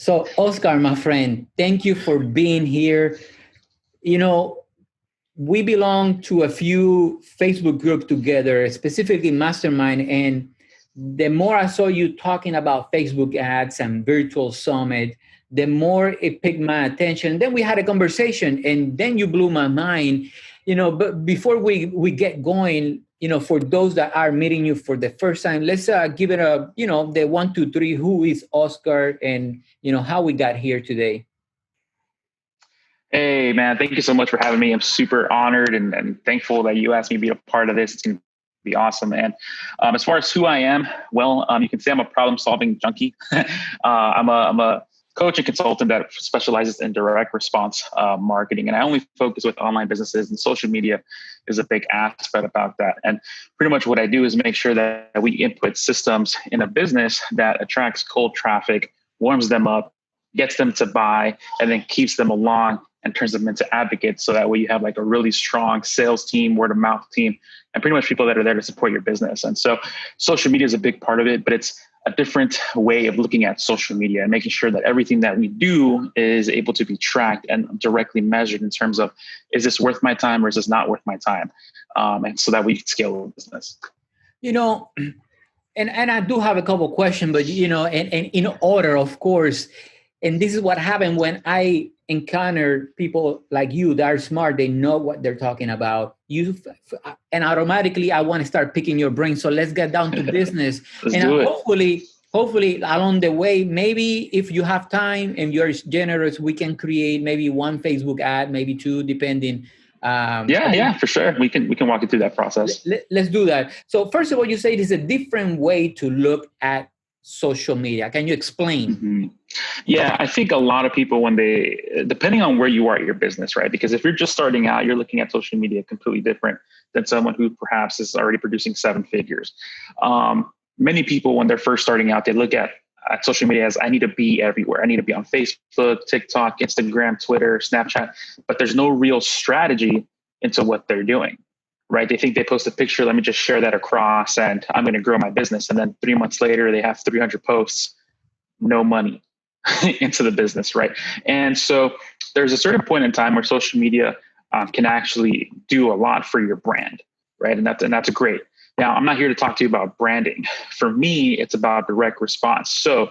So, Oscar, my friend, thank you for being here. You know, we belong to a few Facebook groups together, specifically Mastermind. And the more I saw you talking about Facebook ads and virtual summit, the more it piqued my attention. Then we had a conversation, and then you blew my mind. But before we get going, for those that are meeting you for the first time, let's give it the 1, 2, 3. Who is Oscar, and how we got here today? Hey, man, thank you so much for having me. I'm super honored and thankful that you asked me to be a part of this. It's going to be awesome. And as far as who I am, well, you can say I'm a problem-solving junkie. I'm a coach and consultant that specializes in direct response marketing. And I only focus with online businesses, and social media is a big aspect about that. And pretty much what I do is make sure that we input systems in a business that attracts cold traffic, warms them up, gets them to buy, and then keeps them along and turns them into advocates. So that way you have like a really strong sales team, word of mouth team, and pretty much people that are there to support your business. And so social media is a big part of it, but it's a different way of looking at social media and making sure that everything that we do is able to be tracked and directly measured in terms of, is this worth my time or is this not worth my time? And so that we can scale the business. And I do have a couple of questions, but and in order, of course. And this is what happened when I encounter people like you that are smart. They know what they're talking about. And automatically, I want to start picking your brain. So let's get down to business. And hopefully, along the way, maybe if you have time and you're generous, we can create maybe one Facebook ad, maybe two, depending. Yeah, for sure. We can walk you through that process. Let's do that. So first of all, you say it is a different way to look at social media. Can you explain? Mm-hmm. Yeah, I think a lot of people, when depending on where you are at your business, right? Because if you're just starting out, you're looking at social media completely different than someone who perhaps is already producing 7 figures. Many people, when they're first starting out, they look at social media as, I need to be everywhere. I need to be on Facebook, TikTok, Instagram, Twitter, Snapchat, but there's no real strategy into what they're doing. Right? They think they post a picture, let me just share that across and I'm going to grow my business. And then 3 months later, they have 300 posts, no money into the business, right? And so there's a certain point in time where social media can actually do a lot for your brand, right? And that's great. Now, I'm not here to talk to you about branding. For me, it's about direct response. So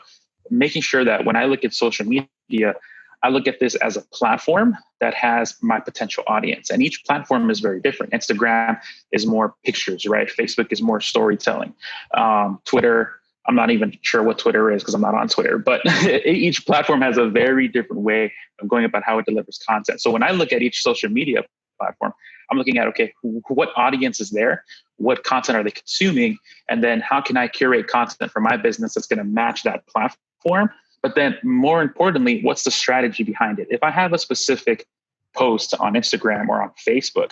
making sure that when I look at social media, I look at this as a platform that has my potential audience. And each platform is very different. Instagram is more pictures, right? Facebook is more storytelling. Twitter, I'm not even sure what Twitter is because I'm not on Twitter, but each platform has a very different way of going about how it delivers content. So when I look at each social media platform, I'm looking at, okay, what audience is there? What content are they consuming? And then how can I curate content for my business that's going to match that platform? But then more importantly, what's the strategy behind it? If I have a specific post on Instagram or on Facebook,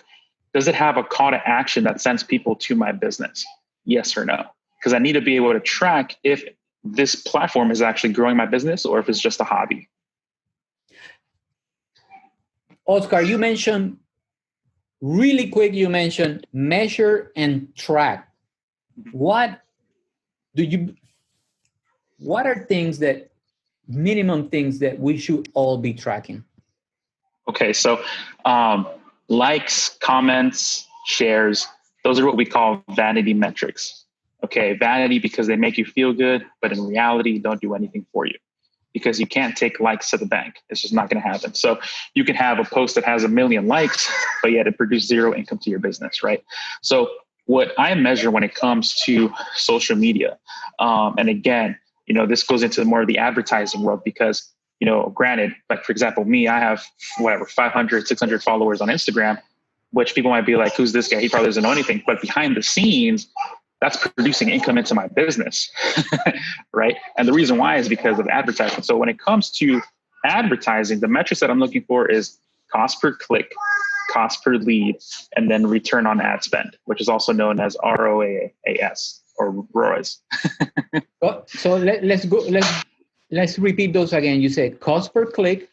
does it have a call to action that sends people to my business? Yes or no? Because I need to be able to track if this platform is actually growing my business or if it's just a hobby. Oscar, you mentioned measure and track. What are minimum things that we should all be tracking? Okay, so likes, comments, shares, those are what we call vanity metrics. Okay, vanity because they make you feel good, but in reality, don't do anything for you because you can't take likes to the bank. It's just not going to happen. So you can have a post that has 1 million likes, but yet it produces 0 income to your business, right? So what I measure when it comes to social media, and again, this goes into more of the advertising world because, granted, like for example, me, I have 500, 600 followers on Instagram, which people might be like, who's this guy? He probably doesn't know anything. But behind the scenes, that's producing income into my business, right? And the reason why is because of advertising. So when it comes to advertising, the metrics that I'm looking for is cost per click, cost per lead, and then return on ad spend, which is also known as ROAS or ROAS. So let's go. Let's repeat those again. You said cost per click,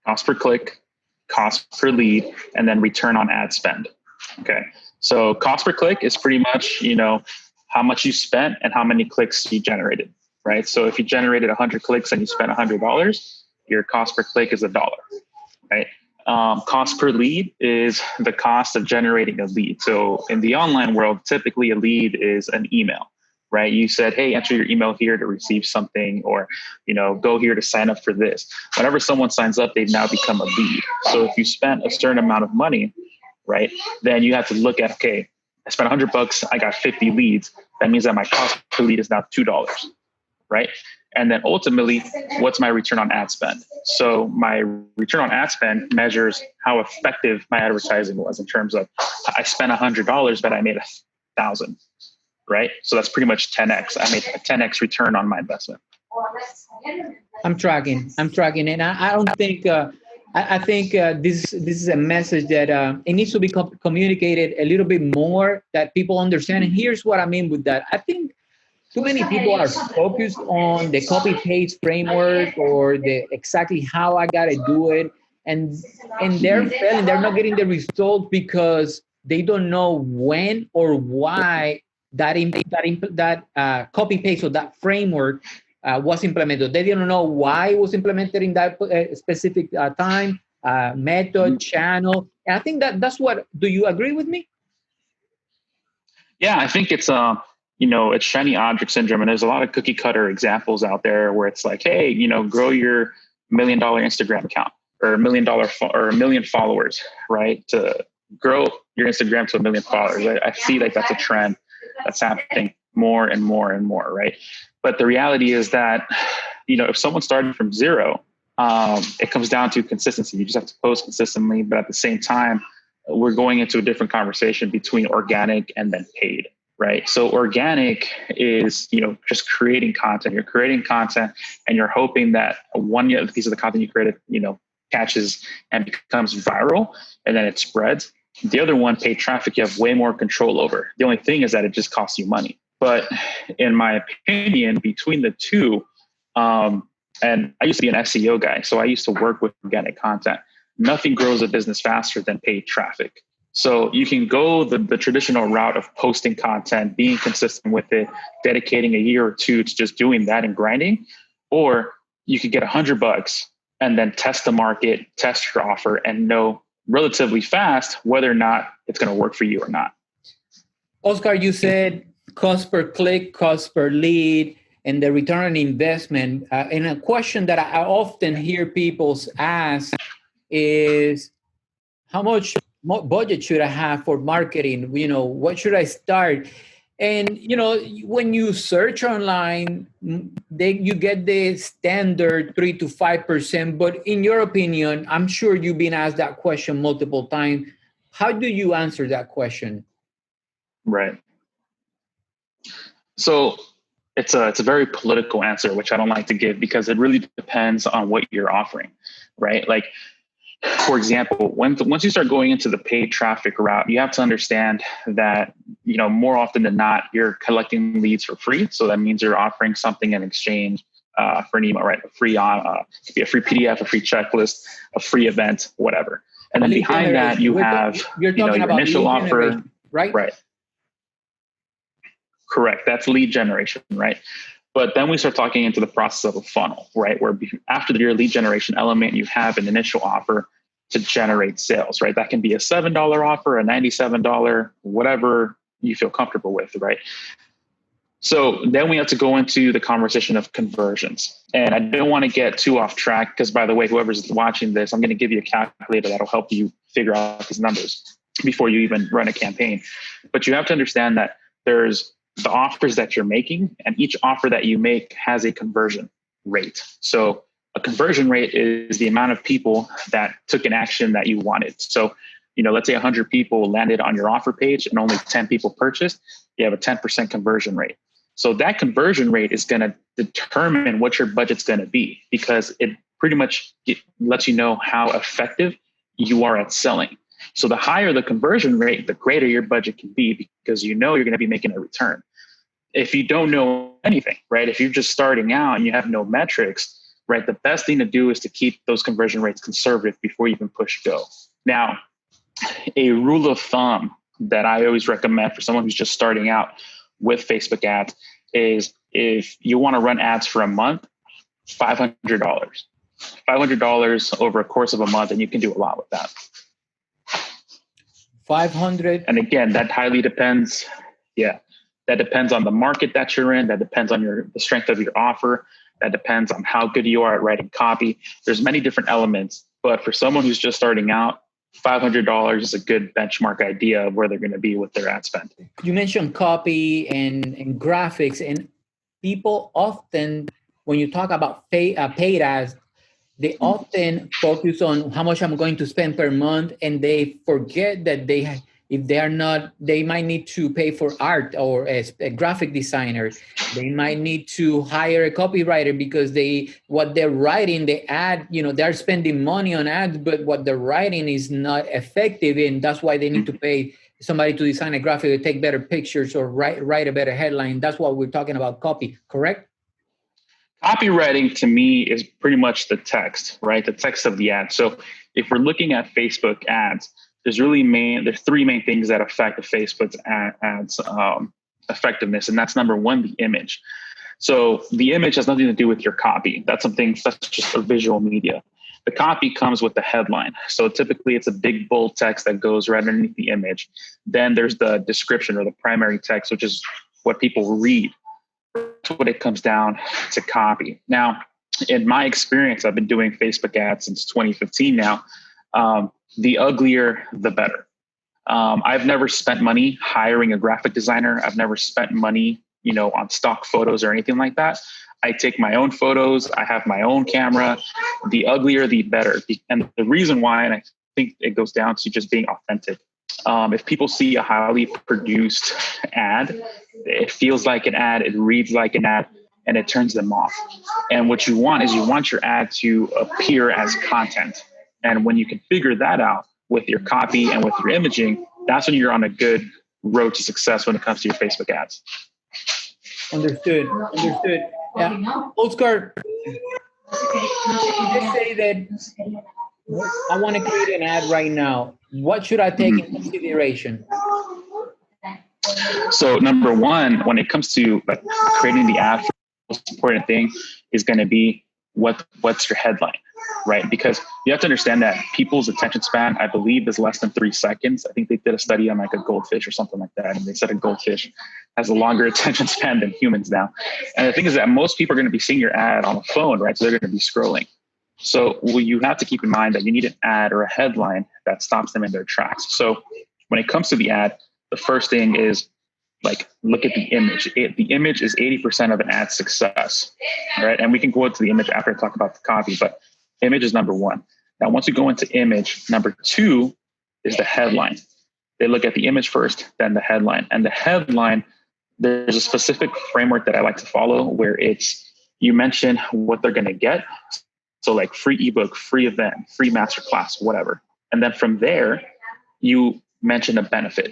cost per lead, and then return on ad spend. Okay. So cost per click is pretty much, how much you spent and how many clicks you generated. right? So if you generated 100 clicks and you spent $100, your cost per click is $1, right? Cost per lead is the cost of generating a lead. So in the online world, typically a lead is an email, right? You said, hey, enter your email here to receive something, or, go here to sign up for this. Whenever someone signs up, they've now become a lead. So if you spent a certain amount of money, right, then you have to look at, okay, I spent $100, I got 50 leads. That means that my cost per lead is now $2, right? And then ultimately, what's my return on ad spend? So my return on ad spend measures how effective my advertising was in terms of I spent $100, but I made 1,000, right? So that's pretty much 10x. I made a 10x return on my investment. I'm tracking, and I don't think. I think this is a message that it needs to be communicated a little bit more, that people understand. And here's what I mean with that. I think too many people are focused on the copy paste framework or the exactly how I gotta do it, and they're failing. They're not getting the results because they don't know when or why that copy paste or that framework was implemented. They didn't know why it was implemented in that specific time, method, channel. And I think that's what. Do you agree with me? Yeah, I think it's it's shiny object syndrome, and there's a lot of cookie cutter examples out there where it's like, hey, grow your $1 million Instagram account, or $1 million or 1 million followers, right? To grow your Instagram to 1 million followers. I see like that's a trend that's happening more and more and more, right? But the reality is that, if someone started from zero, it comes down to consistency. You just have to post consistently, but at the same time, we're going into a different conversation between organic and then paid, right? So organic is, just creating content. You're creating content and you're hoping that one piece of the content you created, catches and becomes viral, and then it spreads. The other one, paid traffic, you have way more control over. The only thing is that it just costs you money. But in my opinion, between the two, and I used to be an SEO guy, so I used to work with organic content. Nothing grows a business faster than paid traffic. So you can go the traditional route of posting content, being consistent with it, dedicating a year or two to just doing that and grinding, or you could get $100 and then test the market, test your offer, and know relatively fast whether or not it's going to work for you or not. Oscar, you said cost per click, cost per lead, and the return on investment. And a question that I often hear people ask is, how much budget should I have for marketing? What should I start? And, when you search online, you get the standard 3 to 5%. But in your opinion, I'm sure you've been asked that question multiple times. How do you answer that question? Right. So it's a very political answer, which I don't like to give, because it really depends on what you're offering, right? Like, for example, once you start going into the paid traffic route, you have to understand that, more often than not, you're collecting leads for free. So that means you're offering something in exchange for an email, right? It could be a free PDF, a free checklist, a free event, whatever. And then behind that, you have your initial offer, right? Right. Correct. That's lead generation, right? But then we start talking into the process of a funnel, right? Where after your lead generation element, you have an initial offer to generate sales, right? That can be a $7 offer, a $97, whatever you feel comfortable with, right? So then we have to go into the conversation of conversions. And I don't want to get too off track, because, by the way, whoever's watching this, I'm going to give you a calculator that'll help you figure out these numbers before you even run a campaign. But you have to understand that there's the offers that you're making, and each offer that you make has a conversion rate. So a conversion rate is the amount of people that took an action that you wanted. So, let's say 100 people landed on your offer page and only 10 people purchased, you have a 10% conversion rate. So that conversion rate is going to determine what your budget's going to be, because it pretty much lets you know how effective you are at selling. So the higher the conversion rate, the greater your budget can be, because you're going to be making a return. If you don't know anything, right? If you're just starting out and you have no metrics, right? The best thing to do is to keep those conversion rates conservative before you even push go. Now, a rule of thumb that I always recommend for someone who's just starting out with Facebook ads is If you want to run ads for a month, $500. $500 over a course of a month, and you can do a lot with that. 500. And again, that highly depends. Yeah, that depends on the market that you're in. That depends on the strength of your offer. That depends on how good you are at writing copy. There's many different elements, but for someone who's just starting out, $500 is a good benchmark idea of where they're going to be with their ad spend. You mentioned copy and graphics, and people often, when you talk about paid ads, they often focus on how much I'm going to spend per month, and they forget that if they are not, they might need to pay for art or a graphic designer. They might need to hire a copywriter because what they're writing, the ad, they're spending money on ads, but what they're writing is not effective, and that's why they need to pay somebody to design a graphic or take better pictures or write a better headline. That's what we're talking about, copy, correct? Copywriting to me is pretty much the text, right? The text of the ad. So if we're looking at Facebook ads, there's three main things that affect the Facebook's ads effectiveness. And that's number one, the image. So the image has nothing to do with your copy. That's just a visual media. The copy comes with the headline. So typically it's a big bold text that goes right underneath the image. Then there's the description or the primary text, which is what people read. That's what it comes down to copy. Now, in my experience, I've been doing Facebook ads since 2015 now. The uglier, the better. I've never spent money hiring a graphic designer. I've never spent money, on stock photos or anything like that. I take my own photos. I have my own camera. The uglier, the better. And the reason why, and I think it goes down to just being authentic. If people see a highly produced ad, it feels like an ad, it reads like an ad, and it turns them off. And what you want is your ad to appear as content. And when you can figure that out with your copy and with your imaging, that's when you're on a good road to success when it comes to your Facebook ads. Understood. Yeah. Oscar, let's say that I want to create an ad right now. What should I take into consideration? So number one, when it comes to creating the ad, the most important thing is going to be what's your headline, right? Because you have to understand that people's attention span, I believe, is less than 3 seconds. I think they did a study on a goldfish or something like that, and they said a goldfish has a longer attention span than humans now. And the thing is that most people are going to be seeing your ad on a phone, right? So they're going to be scrolling. So you have to keep in mind that you need an ad or a headline that stops them in their tracks. So when it comes to the ad, the first thing is look at the image. The image is 80% of an ad success, right? And we can go into the image after I talk about the copy, but image is number one. Now, once you go into image, number two is the headline. They look at the image first, then the headline. And the headline, there's a specific framework that I like to follow where you mention what they're going to get. So like free ebook, free event, free masterclass, whatever. And then from there, you mention a benefit,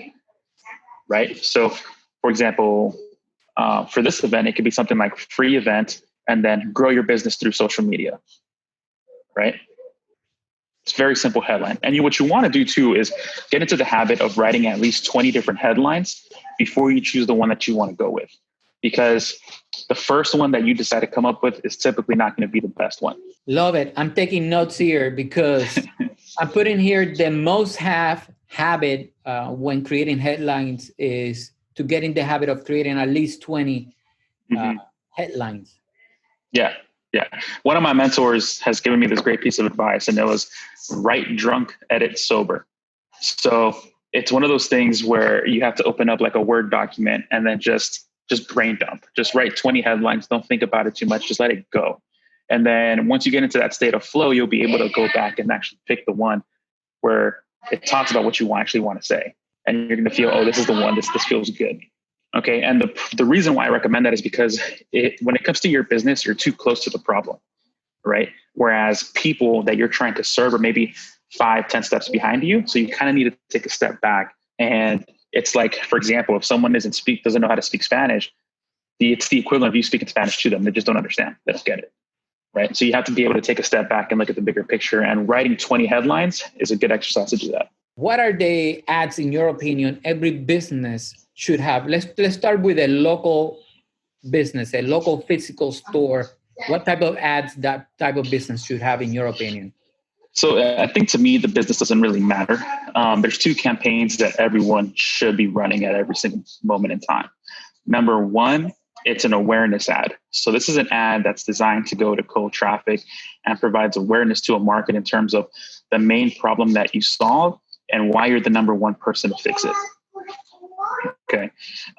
right? So for example, for this event, it could be something like free event and then grow your business through social media, right? It's a very simple headline. And what you want to do too is get into the habit of writing at least 20 different headlines before you choose the one that you want to go with. Because the first one that you decide to come up with is typically not going to be the best one. Love it. I'm taking notes here because I'm putting here the most habit when creating headlines is to get in the habit of creating at least 20 headlines. Yeah. One of my mentors has given me this great piece of advice, and it was write drunk, edit sober. So it's one of those things where you have to open up like a Word document and then just brain dump. Just write 20 headlines. Don't think about it too much. Just let it go. And then once you get into that state of flow, you'll be able to go back and actually pick the one where it talks about what you actually want to say. And you're going to feel, oh, this is the one. This feels good. Okay. And the reason why I recommend that is because when it comes to your business, you're too close to the problem, right? Whereas people that you're trying to serve are maybe 5-10 steps behind you. So you kind of need to take a step back. And it's like, for example, if someone doesn't know how to speak Spanish, it's the equivalent of you speaking Spanish to them. They just don't understand. They don't get it. Right. So you have to be able to take a step back and look at the bigger picture, and writing 20 headlines is a good exercise to do that. What are the ads, in your opinion, every business should have? Let's start with the local business, a local physical store, what type of ads that type of business should have, in your opinion? So I think to me, the business doesn't really matter. There's two campaigns that everyone should be running at every single moment in time. Number one, it's an awareness ad. So this is an ad that's designed to go to cold traffic and provides awareness to a market in terms of the main problem that you solve and why you're the number one person to fix it. Okay.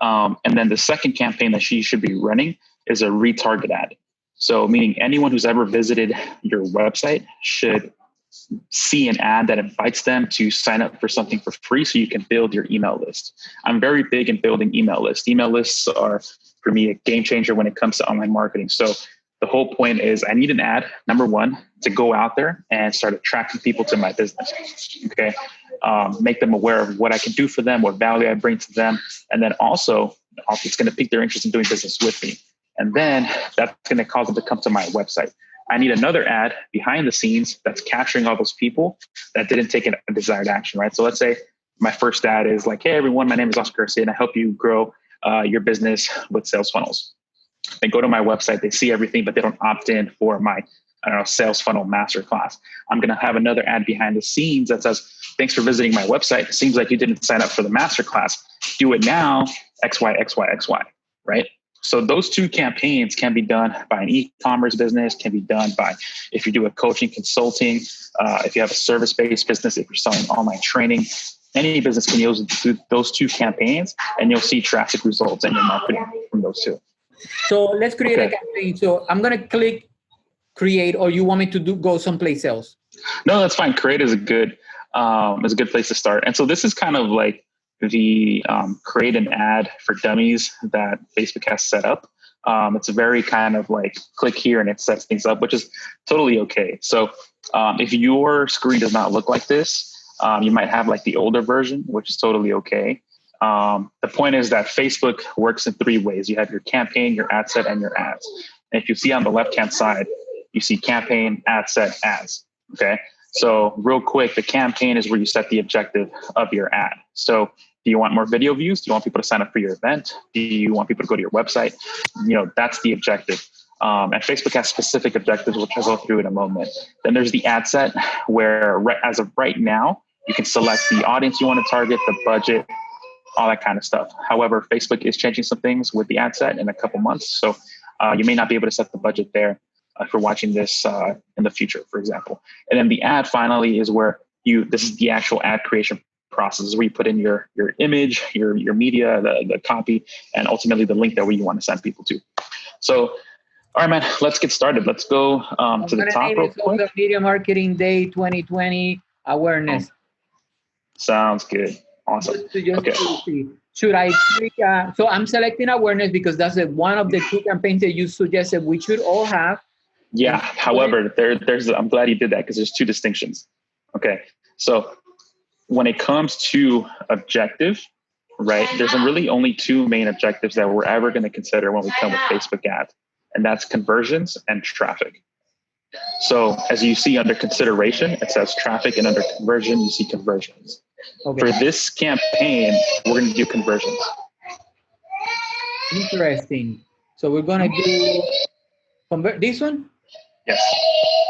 And then the second campaign that she should be running is a retarget ad. So meaning anyone who's ever visited your website should see an ad that invites them to sign up for something for free so you can build your email list. I'm very big in building email lists. Email lists are, for me, a game changer when it comes to online marketing. So the whole point is I need an ad, number one, to go out there and start attracting people to my business. Okay. Make them aware of what I can do for them, what value I bring to them. And then also it's going to pique their interest in doing business with me. And then that's going to cause them to come to my website. I need another ad behind the scenes that's capturing all those people that didn't take a desired action, right? So let's say my first ad is like, hey, everyone, my name is Oscar Garcia, and I help you grow your business with sales funnels. They go to my website, they see everything, but they don't opt in for my, sales funnel masterclass. I'm going to have another ad behind the scenes that says, thanks for visiting my website. It seems like you didn't sign up for the masterclass. Do it now, X, Y, X, Y, X, Y, right? So those two campaigns can be done by an e-commerce business, can be done by if you do a coaching, consulting, if you have a service-based business, if you're selling online training, any business can use those two campaigns and you'll see traffic results in your marketing from those two. So let's create a campaign. So I'm going to click create, or you want me to go someplace else? No, that's fine. Create is a good place to start. And so this is kind of like the create an ad for dummies that Facebook has set up. It's a very kind of like click here and it sets things up, which is totally okay. So if your screen does not look like this, you might have like the older version, which is totally okay. The point is that Facebook works in three ways. You have your campaign, your ad set, and your ads. And if you see on the left-hand side, you see campaign, ad set, ads. Okay. So real quick, the campaign is where you set the objective of your ad. So do you want more video views? Do you want people to sign up for your event? Do you want people to go to your website? That's the objective. And Facebook has specific objectives, which I'll go through in a moment. Then there's the ad set where as of right now, you can select the audience you want to target, the budget, all that kind of stuff. However, Facebook is changing some things with the ad set in a couple months. So you may not be able to set the budget there if you're watching this in the future, for example. And then the ad finally is where this is the actual ad creation process, where you put in your image, your media, the copy, and ultimately the link that you want to send people to. So, all right, man, let's get started. Let's go to the top real quick. Social Media Marketing Day 2020 awareness. Sounds good. Awesome. Okay. Should I click? So I'm selecting awareness because that's one of the two campaigns that you suggested we should all have. Yeah. However, I'm glad you did that because there's two distinctions. Okay. So when it comes to objective, right, there's really only two main objectives that we're ever going to consider when we come with Facebook ads, and that's conversions and traffic. So as you see under consideration, it says traffic, and under conversion, you see conversions. Okay. For this campaign, we're going to do conversions. Interesting. So we're going to do convert this one? Yes.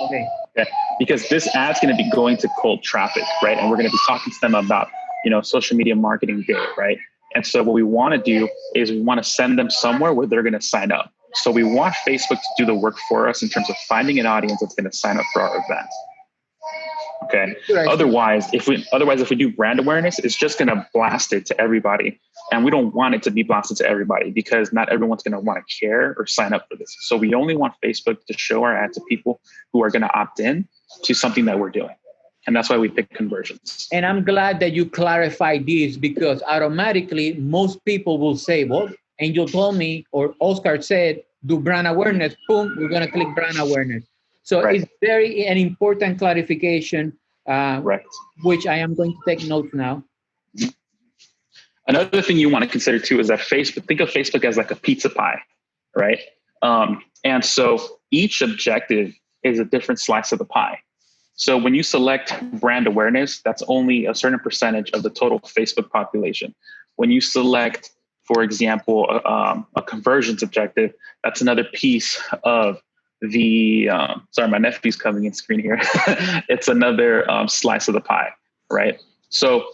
Okay. Yeah. Because this ad's going to be going to cold traffic, right? And we're going to be talking to them about, social media marketing day, right? And so what we want to do is we want to send them somewhere where they're going to sign up. So we want Facebook to do the work for us in terms of finding an audience that's going to sign up for our event. Okay. Otherwise, if we do brand awareness, it's just going to blast it to everybody. And we don't want it to be blasted to everybody because not everyone's going to want to care or sign up for this. So we only want Facebook to show our ad to people who are going to opt in to something that we're doing. And that's why we pick conversions. And I'm glad that you clarified this because automatically most people will say, well, Angel told me, or Oscar said, do brand awareness. Boom, we're going to click brand awareness. So It's an important clarification, which I am going to take notes now. Another thing you want to consider too is that think of Facebook as like a pizza pie, right? And so each objective is a different slice of the pie. So when you select brand awareness, that's only a certain percentage of the total Facebook population. When you select for example, a conversions objective, that's another piece of the, sorry, my nephew's coming in screen here. It's another slice of the pie, right? So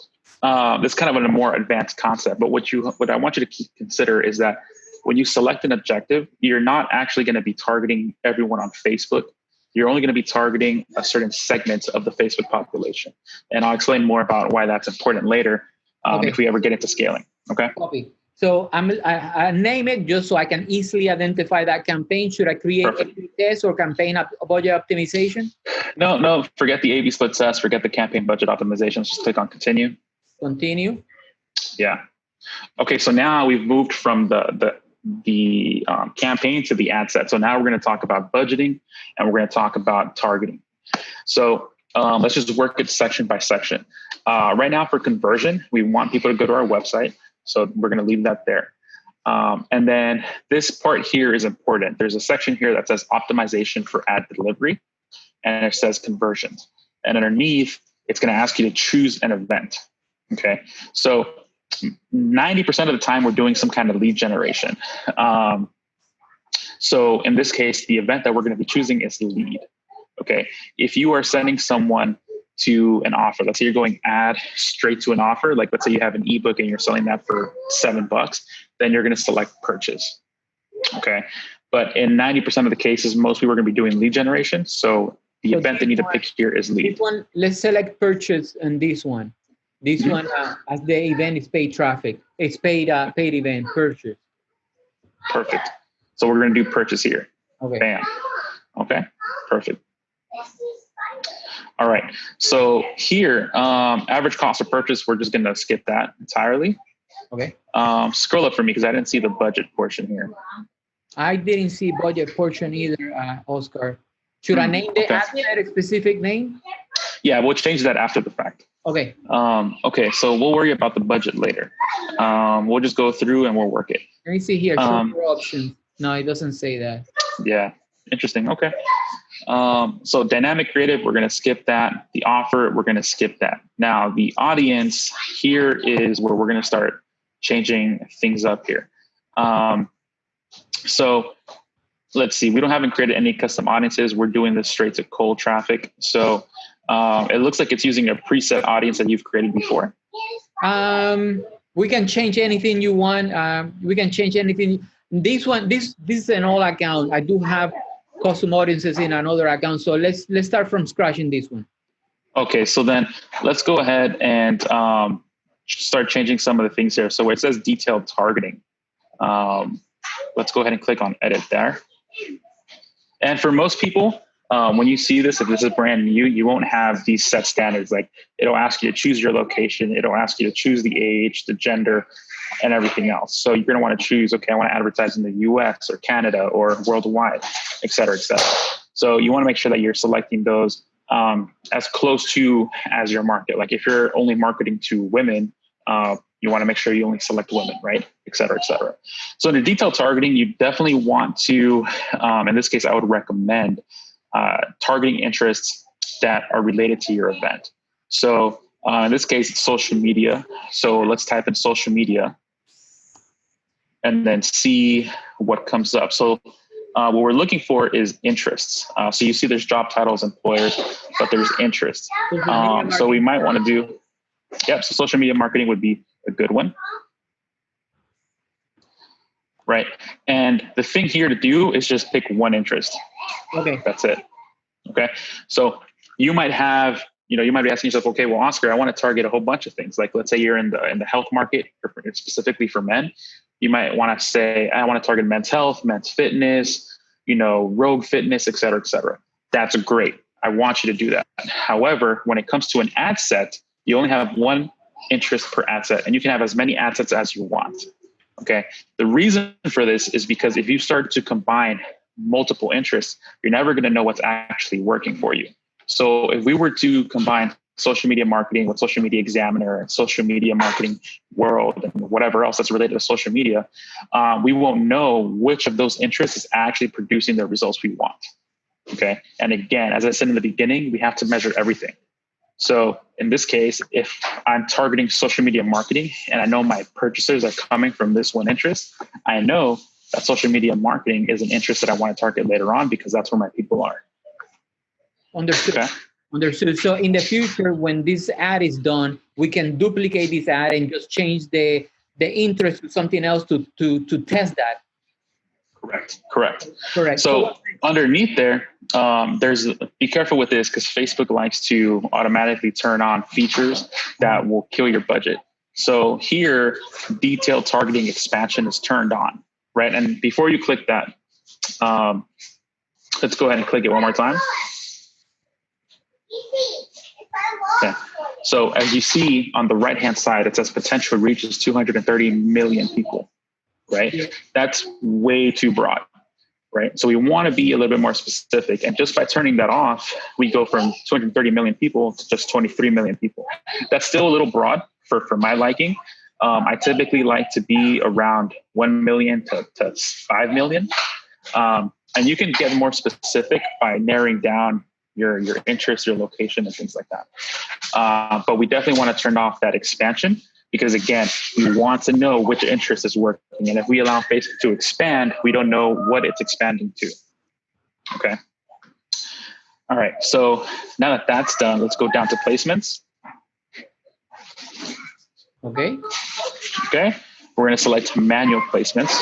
it's kind of a more advanced concept, but what I want you to consider is that when you select an objective, you're not actually going to be targeting everyone on Facebook. You're only going to be targeting a certain segment of the Facebook population. And I'll explain more about why that's important later if we ever get into scaling. Okay. Copy. So I name it just so I can easily identify that campaign. Should I create A/B test or campaign budget optimization? No, forget the A/B split test. Forget the campaign budget optimization. Just click on continue. Continue. Yeah. Okay. So now we've moved from the campaign to the ad set. So now we're going to talk about budgeting and we're going to talk about targeting. So let's just work it section by section. Right now for conversion, we want people to go to our website. So we're going to leave that there. And then this part here is important. There's a section here that says optimization for ad delivery, and it says conversions. And underneath, it's going to ask you to choose an event. Okay. So 90% of the time we're doing some kind of lead generation. So in this case, the event that we're going to be choosing is lead. Okay. If you are sending someone to an offer, let's say you're going ad straight to an offer, like let's say you have an ebook and you're selling that for $7, then you're going to select purchase. Okay. But in 90% of the cases, most people are going to be doing lead generation. So the event they need to pick here is lead. This one, let's select purchase and this one. This one, as the event is paid traffic. It's paid event, purchase. Perfect. So we're going to do purchase here. Okay. Bam. Okay. Perfect. All right. So here, average cost of purchase, we're just going to skip that entirely. Okay. Scroll up for me because I didn't see the budget portion here. I didn't see budget portion either, Oscar. Should I name the ad set a specific name? Yeah, we'll change that after the fact. Okay. Okay, so we'll worry about the budget later. We'll just go through and we'll work it. Let me see here. Show more options. No, it doesn't say that. Yeah, interesting. Okay. So dynamic creative, we're going to skip that. The offer, we're going to skip that. Now, the audience here is where we're going to start changing things up here. So let's see. We haven't created any custom audiences. We're doing this straight to cold traffic. So it looks like it's using a preset audience that you've created before. We can change anything you want. We can change anything. This one, this is an old account. I do have custom audiences in another account. So let's start from scratch in this one. Okay, so then let's go ahead and start changing some of the things here. So where it says detailed targeting, let's go ahead and click on edit there. And for most people, when you see this, if this is brand new, you won't have these set standards. Like it'll ask you to choose your location. It'll ask you to choose the age, the gender, and everything else. So you're going to want to choose, okay, I want to advertise in the US or Canada or worldwide, et cetera, et cetera. So you want to make sure that you're selecting those as close to as your market. Like if you're only marketing to women, you want to make sure you only select women, right? Et cetera, et cetera. So in the detailed targeting, you definitely want to, in this case, I would recommend targeting interests that are related to your event. So in this case, it's social media. So let's type in social media and then see what comes up. So what we're looking for is interests. So you see there's job titles, employers, but there's interests. So we might want to do, so social media marketing would be a good one. Right. And the thing here to do is just pick one interest. Okay. That's it. Okay. So you might have, you might be asking yourself, okay, well, Oscar, I want to target a whole bunch of things. Like let's say you're in the health market, specifically for men. You might want to say, I want to target men's health, men's fitness, rogue fitness, et cetera, et cetera. That's great. I want you to do that. However, when it comes to an ad set, you only have one interest per ad set, and you can have as many ad sets as you want. Okay. The reason for this is because if you start to combine multiple interests, you're never going to know what's actually working for you. So if we were to combine social media marketing with social media examiner and social media marketing world and whatever else that's related to social media, we won't know which of those interests is actually producing the results we want. Okay. And again, as I said in the beginning, we have to measure everything. So in this case, if I'm targeting social media marketing and I know my purchasers are coming from this one interest, I know that social media marketing is an interest that I want to target later on because that's where my people are. Understood. Okay. Understood. So in the future, when this ad is done, we can duplicate this ad and just change the interest to something else to test that. Correct. So So underneath there, be careful with this because Facebook likes to automatically turn on features that will kill your budget. So here, detailed targeting expansion is turned on, right? And before you click that, let's go ahead and click it one more time. Okay. So as you see on the right-hand side, it says potential reaches 230 million people, right? Yeah. That's way too broad, right? So we want to be a little bit more specific. And just by turning that off, we go from 230 million people to just 23 million people. That's still a little broad for my liking. I typically like to be around 1 million to 5 million. And you can get more specific by narrowing down your interest, your location, and things like that. But we definitely want to turn off that expansion because, again, we want to know which interest is working. And if we allow Facebook to expand, we don't know what it's expanding to. Okay. All right. So now that that's done, let's go down to placements. Okay. Okay. We're going to select manual placements.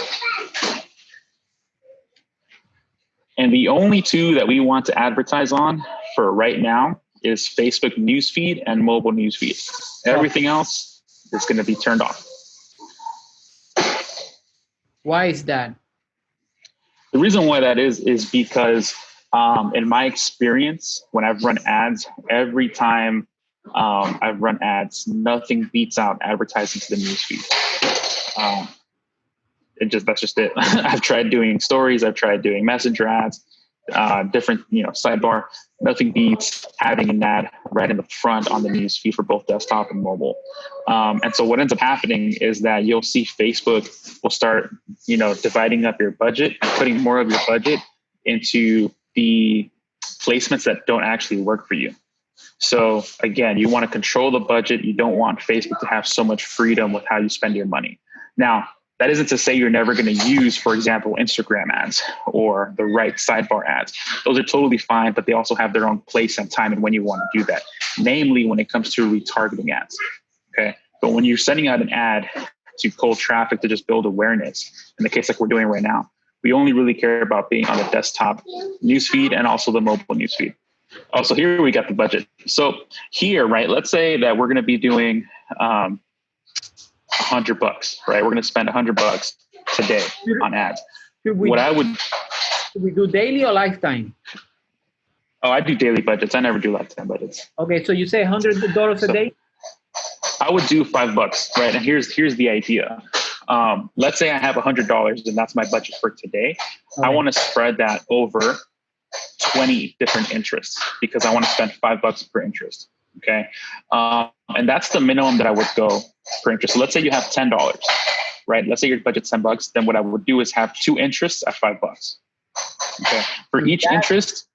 And the only two that we want to advertise on for right now is Facebook newsfeed and mobile newsfeed. Everything else is going to be turned off. Why is that? The reason why that is because in my experience, when I've run ads, every time I've run ads, nothing beats out advertising to the newsfeed. That's just it. I've tried doing stories. I've tried doing messenger ads, different, sidebar. Nothing beats having an ad right in the front on the news feed for both desktop and mobile. And so what ends up happening is that you'll see Facebook will start, dividing up your budget and putting more of your budget into the placements that don't actually work for you. So again, you want to control the budget. You don't want Facebook to have so much freedom with how you spend your money. Now, that isn't to say you're never going to use, for example, Instagram ads or the right sidebar ads. Those are totally fine, but they also have their own place and time and when you want to do that, namely when it comes to retargeting ads. Okay. But when you're sending out an ad to cold traffic to just build awareness, in the case like we're doing right now, we only really care about being on the desktop newsfeed and also the mobile newsfeed. Also, here we got the budget. So here, right, let's say that we're going to be doing $100, right? We're going to spend $100 today on ads. Should we do daily or lifetime? Oh, I do daily budgets. I never do lifetime budgets. Okay, so you say $100 a day? I would do $5, right? And here's the idea. Let's say I have $100 and that's my budget for today. Okay. I want to spread that over 20 different interests because I want to spend $5 per interest. Okay. And that's the minimum that I would go per interest. So let's say you have $10, right? Let's say your budget's $10. Then what I would do is have 2 interests at $5. Okay. For each interest,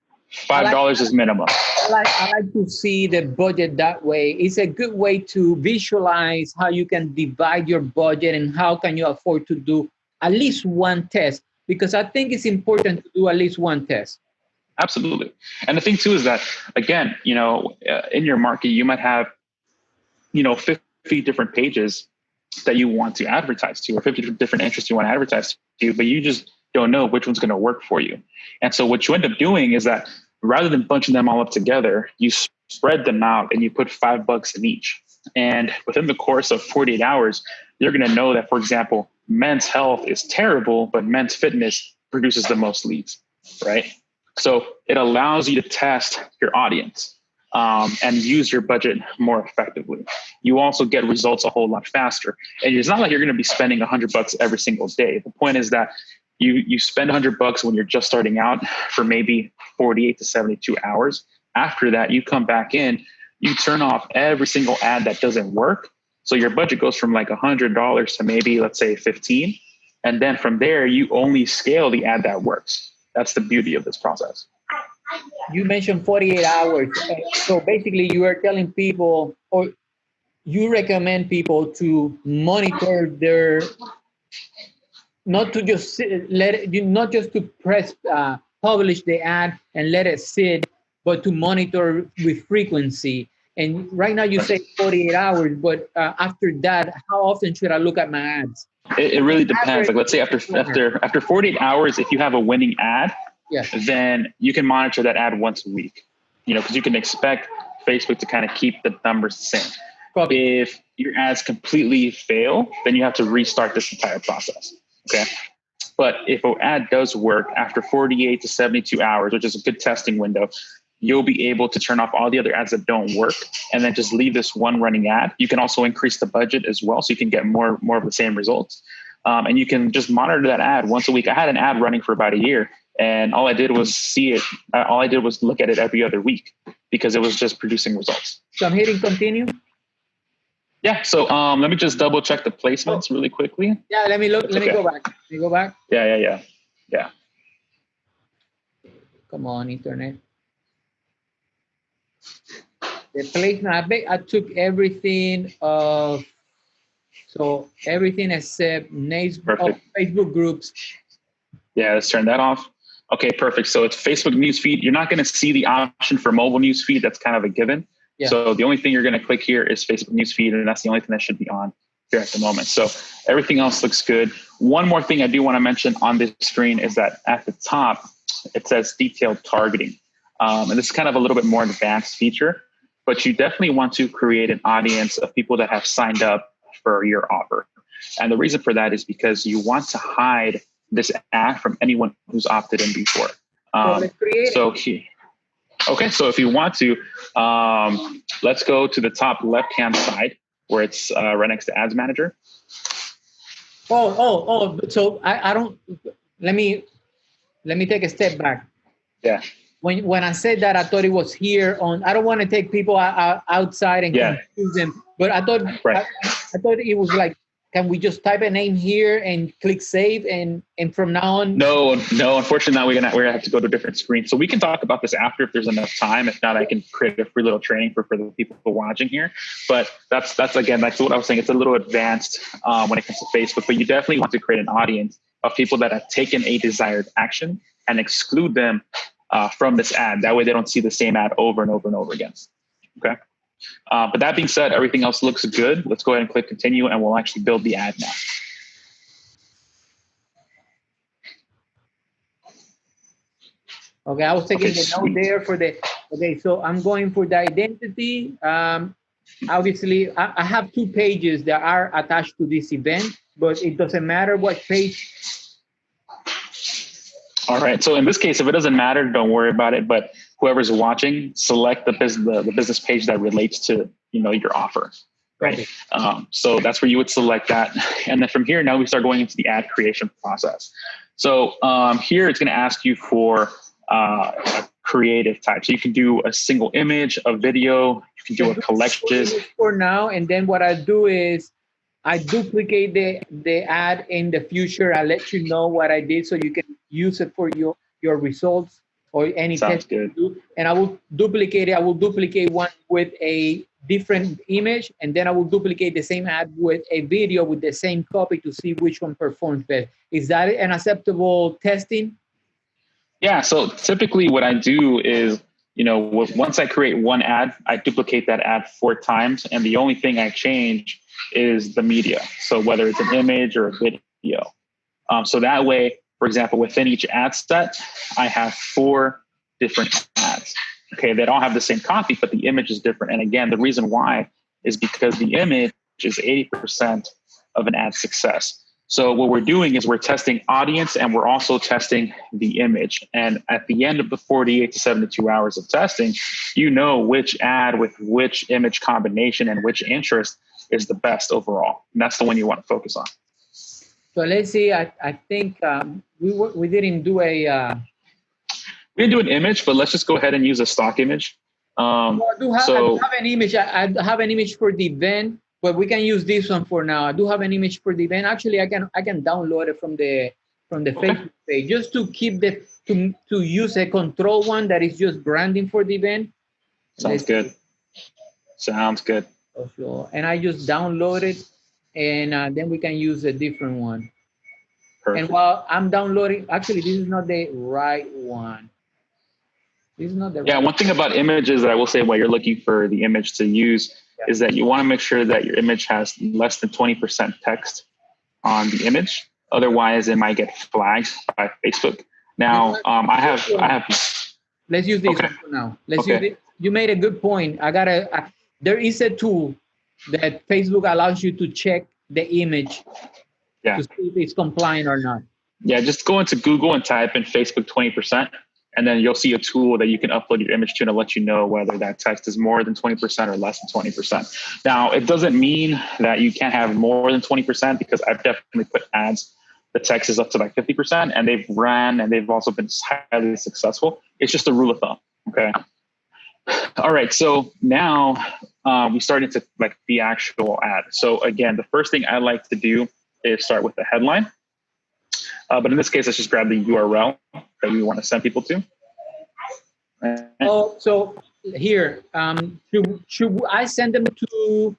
$5 is minimum. I like to see the budget that way. It's a good way to visualize how you can divide your budget and how can you afford to do at least one test, because I think it's important to do at least one test. Absolutely. And the thing too is that, again, in your market, you might have, 50 different pages that you want to advertise to, or 50 different interests you want to advertise to, but you just don't know which one's going to work for you. And so what you end up doing is that rather than bunching them all up together, you spread them out and you put $5 in each. And within the course of 48 hours, you're going to know that, for example, men's health is terrible, but men's fitness produces the most leads, right? So it allows you to test your audience and use your budget more effectively. You also get results a whole lot faster. And it's not like you're going to be spending $100 every single day. The point is that you spend $100 when you're just starting out for maybe 48 to 72 hours. After that, you come back in, you turn off every single ad that doesn't work. So your budget goes from like $100 to maybe, let's say, 15. And then from there, you only scale the ad that works. That's the beauty of this process. you mentioned 48 hours. So basically you are telling people, or you recommend people to monitor their, not to just let it, not just to press publish the ad and let it sit, but to monitor with frequency. And right now you say 48 hours, but after that, how often should I look at my ads? It really depends. Like, let's say after 48 hours, if you have a winning ad, yes, then you can monitor that ad once a week, because you can expect Facebook to kind of keep the numbers the same. Copy. If your ads completely fail, then you have to restart this entire process. Okay. But if an ad does work after 48 to 72 hours, which is a good testing window, you'll be able to turn off all the other ads that don't work and then just leave this one running ad. You can also increase the budget as well, so you can get more of the same results. And you can just monitor that ad once a week. I had an ad running for about a year, and all I did was see it. All I did was look at it every other week because it was just producing results. So I'm hitting continue. Yeah. So let me just double check the placements really quickly. Yeah. Let me look. Let me go back. Let me go back. Yeah. Come on, internet. The placement. I took everything of. So everything except Facebook groups. Yeah, let's turn that off. Okay, perfect. So it's Facebook newsfeed. You're not going to see the option for mobile newsfeed. That's kind of a given. Yeah. So the only thing you're going to click here is Facebook newsfeed, and that's the only thing that should be on here at the moment. So everything else looks good. One more thing I do want to mention on this screen is that at the top, it says detailed targeting. And this is kind of a little bit more advanced feature, but you definitely want to create an audience of people that have signed up for your offer. And the reason for that is because you want to hide this ad from anyone who's opted in before. So if you want to, let's go to the top left-hand side where it's right next to Ads Manager. So I don't, let me take a step back. Yeah. When I said that, I thought it was here on, I don't want to take people outside and confuse them, but I thought, I thought it was like, can we just type a name here and click save and from now on? No. Unfortunately, now we're gonna have to go to a different screen. So we can talk about this after if there's enough time. If not, I can create a free little training for the people watching here. But that's again, that's what I was saying. It's a little advanced when it comes to Facebook, but you definitely want to create an audience of people that have taken a desired action and exclude them from this ad. That way they don't see the same ad over and over and over again. Okay. But that being said, everything else looks good. Let's go ahead and click continue, and we'll actually build the ad now. Okay, I was taking the note there for the, okay, so I'm going for the identity. Obviously, I have 2 pages that are attached to this event, but it doesn't matter what page. All right, so in this case, if it doesn't matter, don't worry about it. But whoever's watching, select the business page that relates to your offer, right? So that's where you would select that, and then from here, now we start going into the ad creation process. So here it's going to ask you for a creative type. So you can do a single image, a video, you can do a collection. For now, and then what I do is I duplicate the ad in the future. I let you know what I did so you can use it for your results or any test you do. And I will duplicate it. I will duplicate one with a different image, and then I will duplicate the same ad with a video with the same copy to see which one performs best. Is that an acceptable testing? Yeah. So typically what I do is, once I create one ad, I duplicate that ad 4 times. And the only thing I change is the media. So whether it's an image or a video. So that way, for example, within each ad set, I have 4 different ads. Okay. They don't have the same copy, but the image is different. And again, the reason why is because the image is 80% of an ad success. So what we're doing is we're testing audience, and we're also testing the image. And at the end of the 48 to 72 hours of testing, which ad with which image combination and which interest is the best overall. And that's the one you want to focus on. So let's see, I think we didn't do a... we didn't do an image, but let's just go ahead and use a stock image. I do have an image. I have an image for the event, but we can use this one for now. I do have an image for the event. Actually, I can download it from the from the Facebook page, just to keep to use a control one that is just branding for the event. Sounds good. Sounds good. And I just download it, and then we can use a different one. Perfect. And while I'm downloading, actually, this is not the right one. This is not the right one thing about images that I will say while you're looking for the image to use is that you want to make sure that your image has less than 20% text on the image. Otherwise, it might get flagged by Facebook. Now, I have. Let's use this one for now. Let's use it. You made a good point. There is a tool that Facebook allows you to check the image to see if it's compliant or not. Yeah, just go into Google and type in Facebook 20%, and then you'll see a tool that you can upload your image to, and it'll let you know whether that text is more than 20% or less than 20%. Now, it doesn't mean that you can't have more than 20%, because I've definitely put ads, the text is up to like 50%, and they've ran and they've also been highly successful. It's just a rule of thumb, okay? All right, so now we start into like the actual ad. So again, the first thing I like to do is start with the headline. But in this case, let's just grab the URL that we want to send people to. So here, should I send them to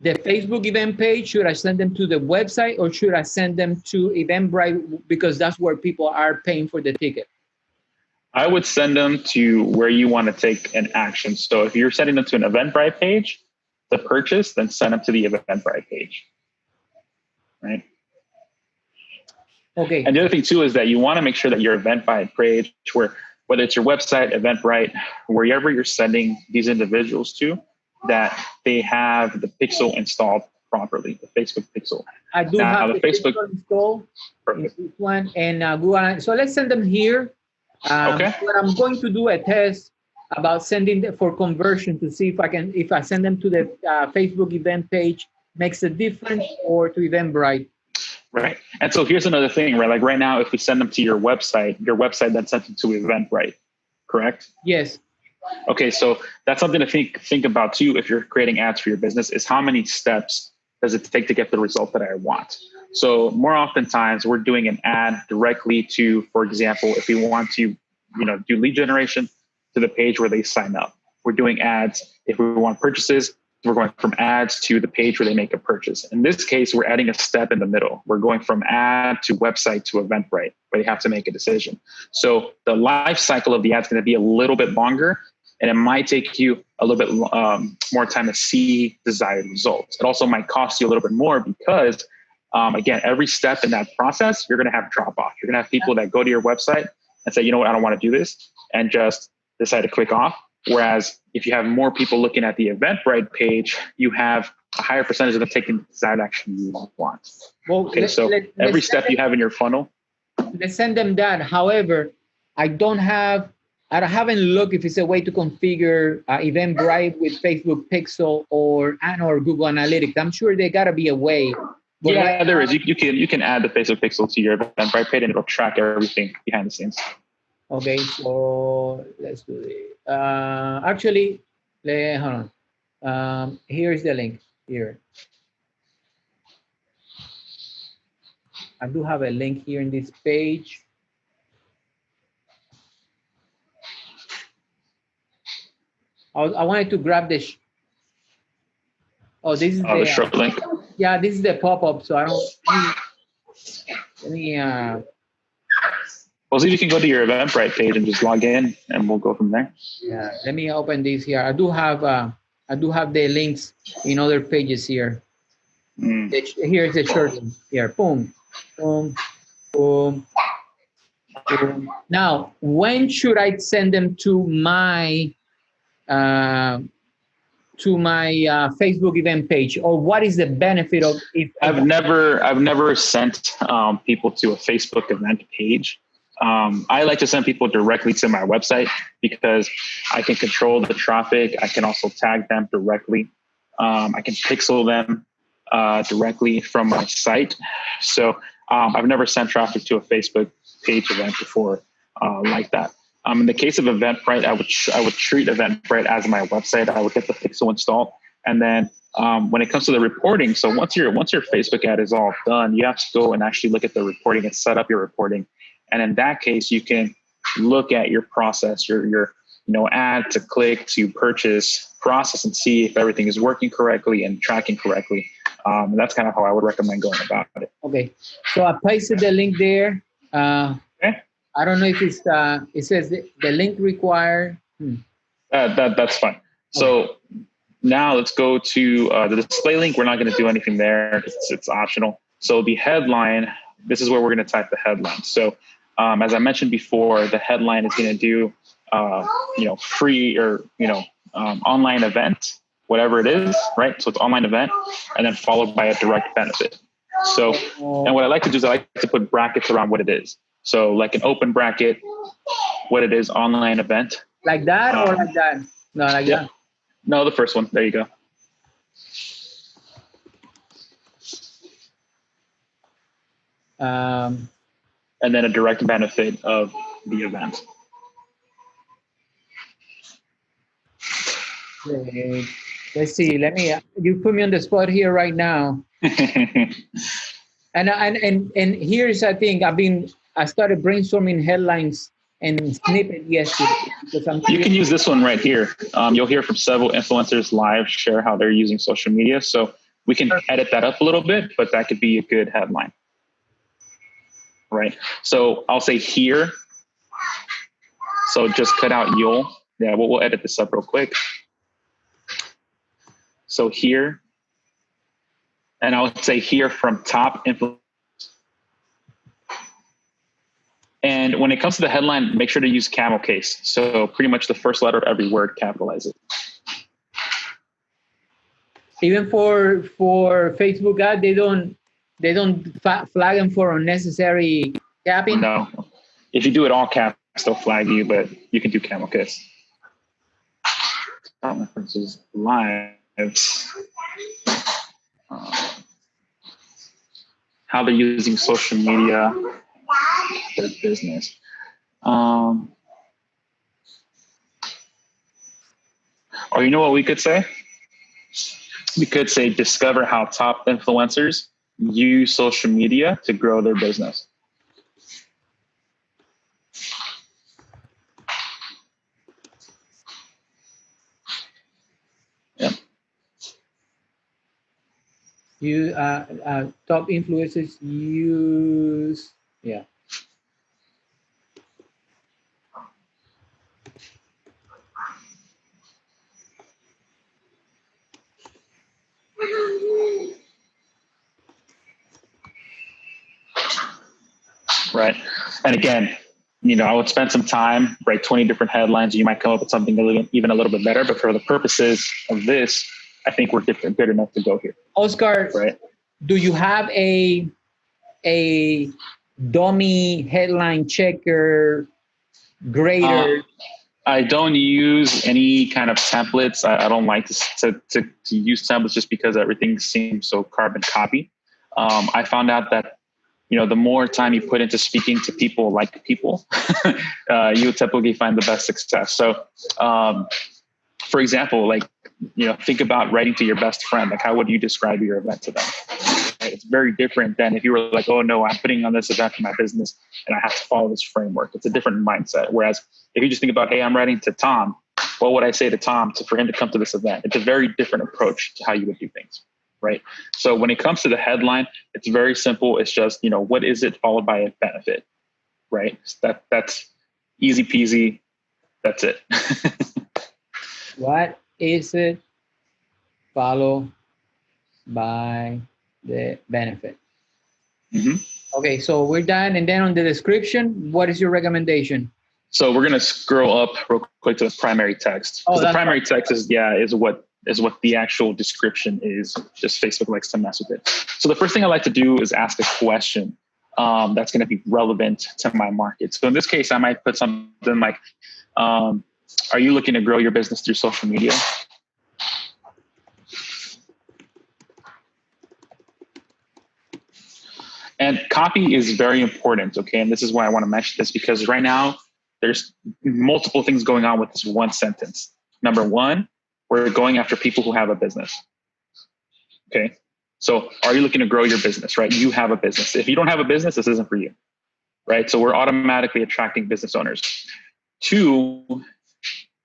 the Facebook event page? Should I send them to the website, or should I send them to Eventbrite, because that's where people are paying for the ticket? I would send them to where you want to take an action. So if you're sending them to an Eventbrite page to purchase, then send them to the Eventbrite page, right? Okay. And the other thing too is that you want to make sure that your Eventbrite page, whether it's your website, Eventbrite, wherever you're sending these individuals to, that they have the pixel installed properly, the Facebook pixel. I do have the Facebook installed. Perfect. In this one, and Google. So let's send them here. But I'm going to do a test about sending them for conversion to see if I send them to the Facebook event page, makes a difference, or to Eventbrite. Right. And so here's another thing, right? Like right now, if we send them to your website then sends them to Eventbrite, correct? Yes. Okay, so that's something to think about too if you're creating ads for your business, is how many steps does it take to get the result that I want? So more oftentimes we're doing an ad directly to, for example, if we want to, do lead generation, to the page where they sign up. We're doing ads. If we want purchases, we're going from ads to the page where they make a purchase. In this case, we're adding a step in the middle. We're going from ad to website to Eventbrite, where you have to make a decision. So the life cycle of the ad is going to be a little bit longer, and it might take you a little bit more time to see desired results. It also might cost you a little bit more because, again, every step in that process, you're going to have drop off. You're going to have people that go to your website and say, you know what, I don't want to do this, and just decide to click off. Whereas if you have more people looking at the Eventbrite page, you have a higher percentage of them taking the desired action you want. Well, okay, so every step you have in your funnel. Let's send them that. However, I haven't looked if it's a way to configure Eventbrite with Facebook Pixel or Google Analytics. I'm sure there gotta be a way. Yeah, there is. You can add the Facebook Pixel to your Eventbrite page, and it'll track everything behind the scenes. Okay, so let's do it. Actually, hold on. Here's the link here. I do have a link here in this page. I wanted to grab this. This is the short link. Yeah, this is the pop-up. So I don't. Let me. Well, see if you can go to your Eventbrite page and just log in, and we'll go from there. Yeah, let me open this here. I do have the links in other pages here. Here's the short link here. Boom, boom, boom, boom. Now, when should I send them to my Facebook event page, or what is the benefit of it? I've never sent people to a Facebook event page. I like to send people directly to my website because I can control the traffic. I can also tag them directly. I can pixel them directly from my site. So I've never sent traffic to a Facebook page event before like that. In the case of Eventbrite, I would treat Eventbrite as my website. I would get the pixel installed, and then When it comes to the reporting, so once your Facebook ad is all done, you have to go and actually look at the reporting and set up your reporting. And in that case, you can look at your process, your add to click to purchase process, and see if everything is working correctly and tracking correctly. And that's kind of how I would recommend going about it. Okay, so I pasted the link there. Okay. I don't know if it's it says the link required. That's fine. Okay. So now let's go to the display link. We're not going to do anything there. It's optional. So the headline, this is where we're going to type the headline. So as I mentioned before, the headline is going to do free or online event, whatever it is, right? So it's online event, and then followed by a direct benefit. So, and what I like to do is I like to put brackets around what it is. So like an open bracket, what it is, online event. Like that or like that? No, like that. No, the first one. There you go. And then a direct benefit of the event. Okay. Let's see. You put me on the spot here right now. and here's, I think, I started brainstorming headlines and snippet yesterday. You can use this one right here. You'll hear from several influencers live share how they're using social media. So we can edit that up a little bit, but that could be a good headline. Right. So I'll say here. So just cut out you'll. Yeah, we'll edit this up real quick. So here. And I would say here from top influencers. And when it comes to the headline, make sure to use camel case. So pretty much the first letter of every word, capitalize it. Even for Facebook ad, they don't flag them for unnecessary capping? No. If you do it all caps, they'll flag you, but you can do camel case. References live. How they're using social media. Their business. Or you know what we could say? We could say discover how top influencers use social media to grow their business. Yeah. You top influencers use, yeah. Right. And again, I would spend some time, write 20 different headlines. You might come up with something even a little bit better, but for the purposes of this, I think we're good enough to go here. Oscar, right? Do you have a dummy headline checker grader? I don't use any kind of templates. I don't like to use templates just because everything seems so carbon copy. I found out that the more time you put into speaking to people like people, you typically find the best success. So, for example, think about writing to your best friend. Like, how would you describe your event to them? Right? It's very different than if you were like, oh no, I'm putting on this event for my business and I have to follow this framework. It's a different mindset. Whereas if you just think about, hey, I'm writing to Tom, what would I say to Tom for him to come to this event? It's a very different approach to how you would do things. Right. So when it comes to the headline, it's very simple. It's just, what is it followed by a benefit, right? That's easy peasy. That's it. What is it followed by the benefit? Mm-hmm. Okay, so we're done. And then on the description, what is your recommendation? So we're going to scroll up real quick to the primary text. Oh, the primary text is what the actual description is. Just Facebook likes to mess with it. So the first thing I like to do is ask a question that's going to be relevant to my market. So in this case, I might put something like, are you looking to grow your business through social media? And copy is very important, okay? And this is why I want to mention this, because right now there's multiple things going on with this one sentence. Number one, we're going after people who have a business. Okay. So are you looking to grow your business, right? You have a business. If you don't have a business, this isn't for you, right? So we're automatically attracting business owners. 2,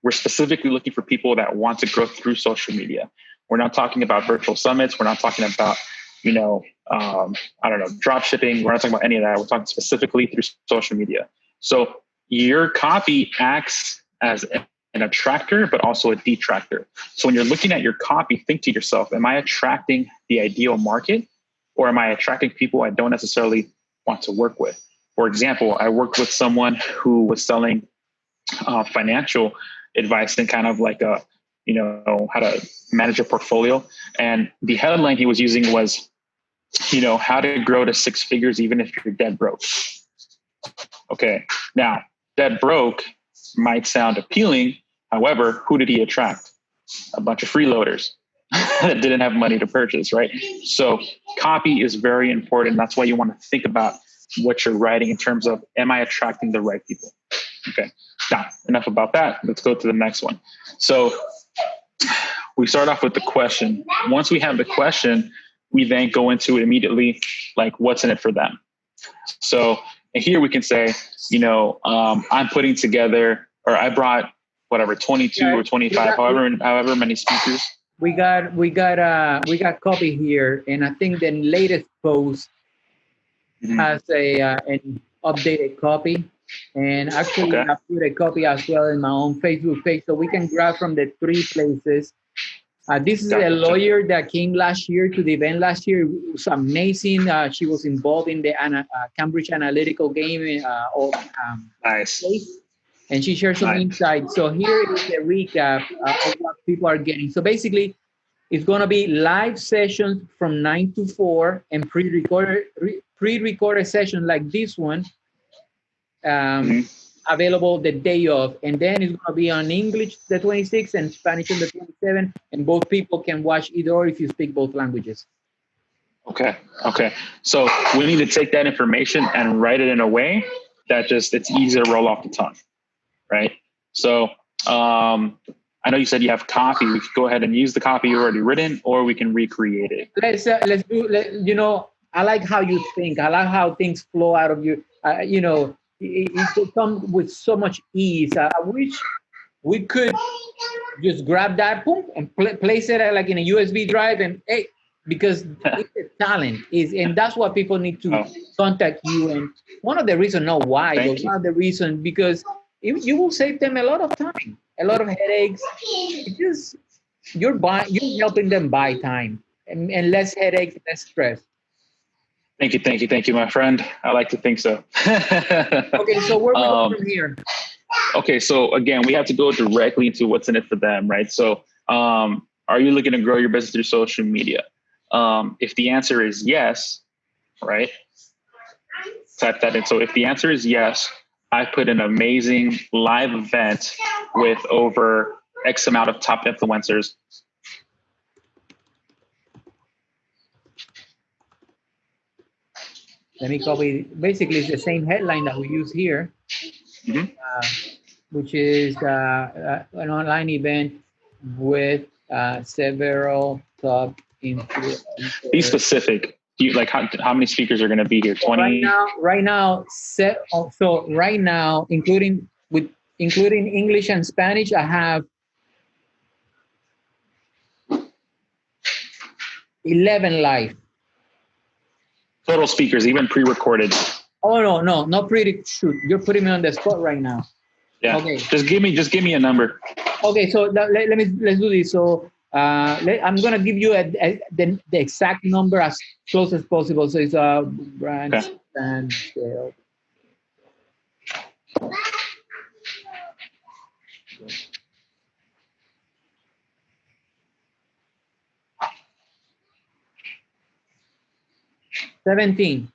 we're specifically looking for people that want to grow through social media. We're not talking about virtual summits. We're not talking about, I don't know, drop shipping. We're not talking about any of that. We're talking specifically through social media. So your copy acts as an attractor, but also a detractor. So when you're looking at your copy, think to yourself, am I attracting the ideal market, or am I attracting people I don't necessarily want to work with? For example, I worked with someone who was selling financial advice and kind of like how to manage a portfolio. And the headline he was using was, how to grow to 6 figures even if you're dead broke. Okay, now dead broke might sound appealing. However, who did he attract? A bunch of freeloaders that didn't have money to purchase, right? So copy is very important. That's why you want to think about what you're writing in terms of, am I attracting the right people? Okay, now enough about that. Let's go to the next one. So we start off with the question. Once we have the question, we then go into immediately, like, what's in it for them? So here we can say, I'm putting together, or I brought whatever, 22 or 25, however many speakers. We got copy here, and I think the latest post has an updated copy. And actually, I put a copy as well in my own Facebook page, so we can grab from the 3 places. This is a lawyer that came last year to the event last year. It was amazing. She was involved in the Cambridge Analytical game. Nice. And she shared some insights. So here is a recap of what people are getting. So basically, it's going to be live sessions from 9 to 4 and pre-recorded sessions like this one. Available the day of, and then it's going to be on English the 26th and Spanish on the 27th, and both people can watch either or if you speak both languages. Okay. So we need to take that information and write it in a way that it's easy to roll off the tongue, right? So I know you said you have copy. We could go ahead and use the copy you already written, or we can recreate it. Let's do. I like how you think. I like how things flow out of you. It comes with so much ease. I wish we could just grab that, boom, and place it like in a USB drive, and because it's a talent, and that's what people need to contact you. And one of the reasons, not why, but one of the reasons, because you will save them a lot of time, a lot of headaches. Because you're helping them buy time and less headaches, less stress. Thank you, my friend. I like to think so. Okay, so where we go from here? Okay, so again, we have to go directly into what's in it for them, right? So are you looking to grow your business through social media? If the answer is yes, right, type that in. So if the answer is yes, I put an amazing live event with over X amount of top influencers. Let me copy. Basically, it's the same headline that we use here, which is an online event with several top influencers. Be specific. How many speakers are going to be here? 20? Right now, including English and Spanish, I have 11 live. Total speakers, even pre-recorded. Oh no, not shoot. You're putting me on the spot right now. Yeah. Okay. Just give me a number. Okay, so let's do this. So I'm gonna give you the exact number as close as possible. So it's brand and sale. $17.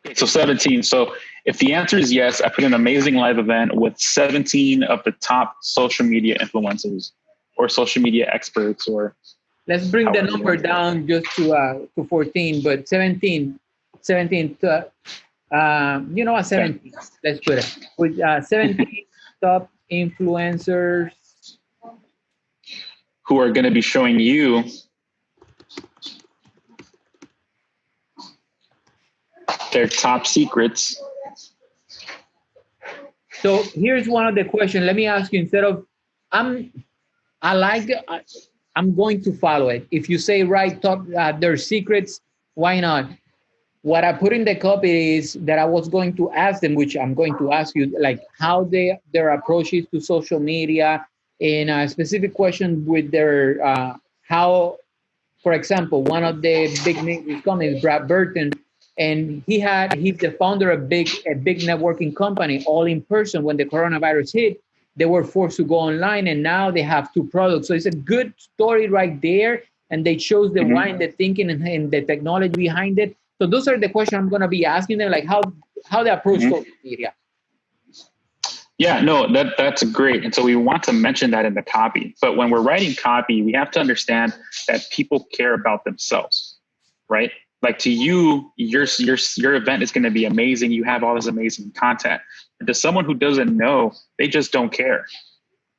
Okay, so 17. So if the answer is yes, I put an amazing live event with 17 of the top social media influencers or social media experts, or let's bring the number down just to 14, but 17 17 let's put it with 17 top influencers who are going to be showing you Their top secrets. So here's one of the questions. Let me ask you, instead of, I'm going to follow it. If you say right, top, their secrets, why not? What I put in the copy is that I was going to ask them, which I'm going to ask you, like how their approach is to social media, and a specific question with their how, for example, one of the big names is coming is Brad Burton, and he's the founder of a big networking company, all in person. When the coronavirus hit, they were forced to go online, and now they have two products. So it's a good story right there, and they chose the why and the thinking and the technology behind it. So those are the questions I'm going to be asking them, like how they approach social media. Yeah, no, that's great. And so we want to mention that in the copy. But when we're writing copy, we have to understand that people care about themselves, right? Like to you, your event is going to be amazing. You have all this amazing content. And to someone who doesn't know, they just don't care,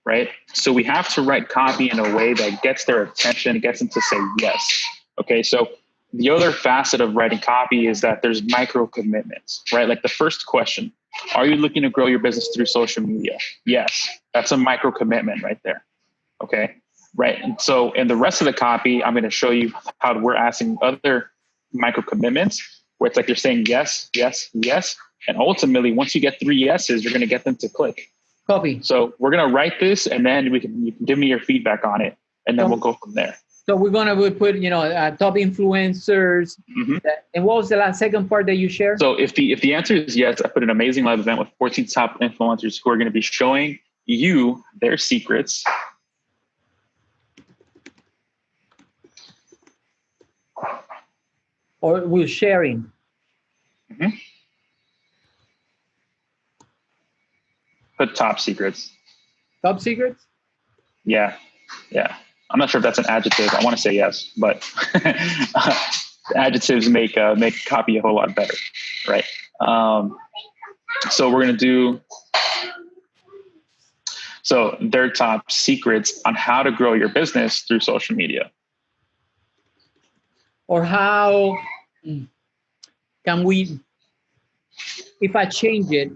right? So we have to write copy in a way that gets their attention, gets them to say yes. Okay, so the other facet of writing copy is that there's micro commitments, right? Like the first question, are you looking to grow your business through social media? Yes, that's a micro commitment right there. Okay, right. And so in the rest of the copy, I'm going to show you how we're asking other micro commitments where it's like you're saying yes, yes, yes. And ultimately, once you get 3 yeses, you're going to get them to click. Copy. So we're going to write this, and then you can give me your feedback on it, and then we'll go from there. So we're going to put, top influencers. And what was the second part that you shared? So if the answer is yes, I put an amazing live event with 14 top influencers who are going to be showing you their secrets. Or we're sharing. Put top secrets. Top secrets? Yeah. I'm not sure if that's an adjective. I want to say yes, but adjectives make copy a whole lot better, right? So we're going to do their top secrets on how to grow your business through social media. Or how can we, if I change it,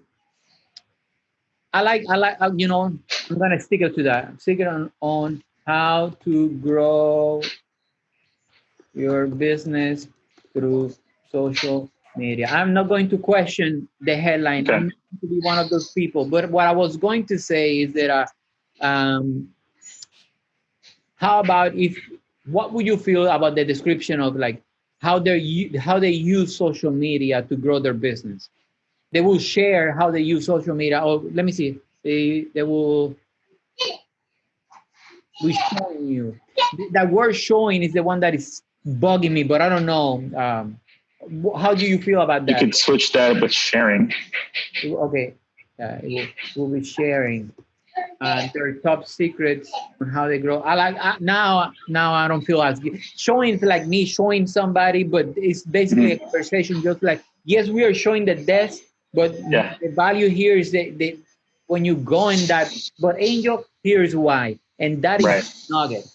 I like, I'm going to stick it to that. I'm sticking on how to grow your business through social media. I'm not going to question the headline. Okay. I'm not going to be one of those people. But what I was going to say is that, how about what would you feel about the description of like how they use social media to grow their business? They will share how they use social media. Oh, let me see. They will be showing you. That word showing is the one that is bugging me, but I don't know. How do you feel about that? You can switch that with sharing. Okay. It will be sharing their top secrets on how they grow. Now I don't feel as good. Showing is like me showing somebody, but it's basically a conversation. Just like, yes, we are showing the desk, but the value here is that when you go in that, but Angel, here's why. And that is nugget.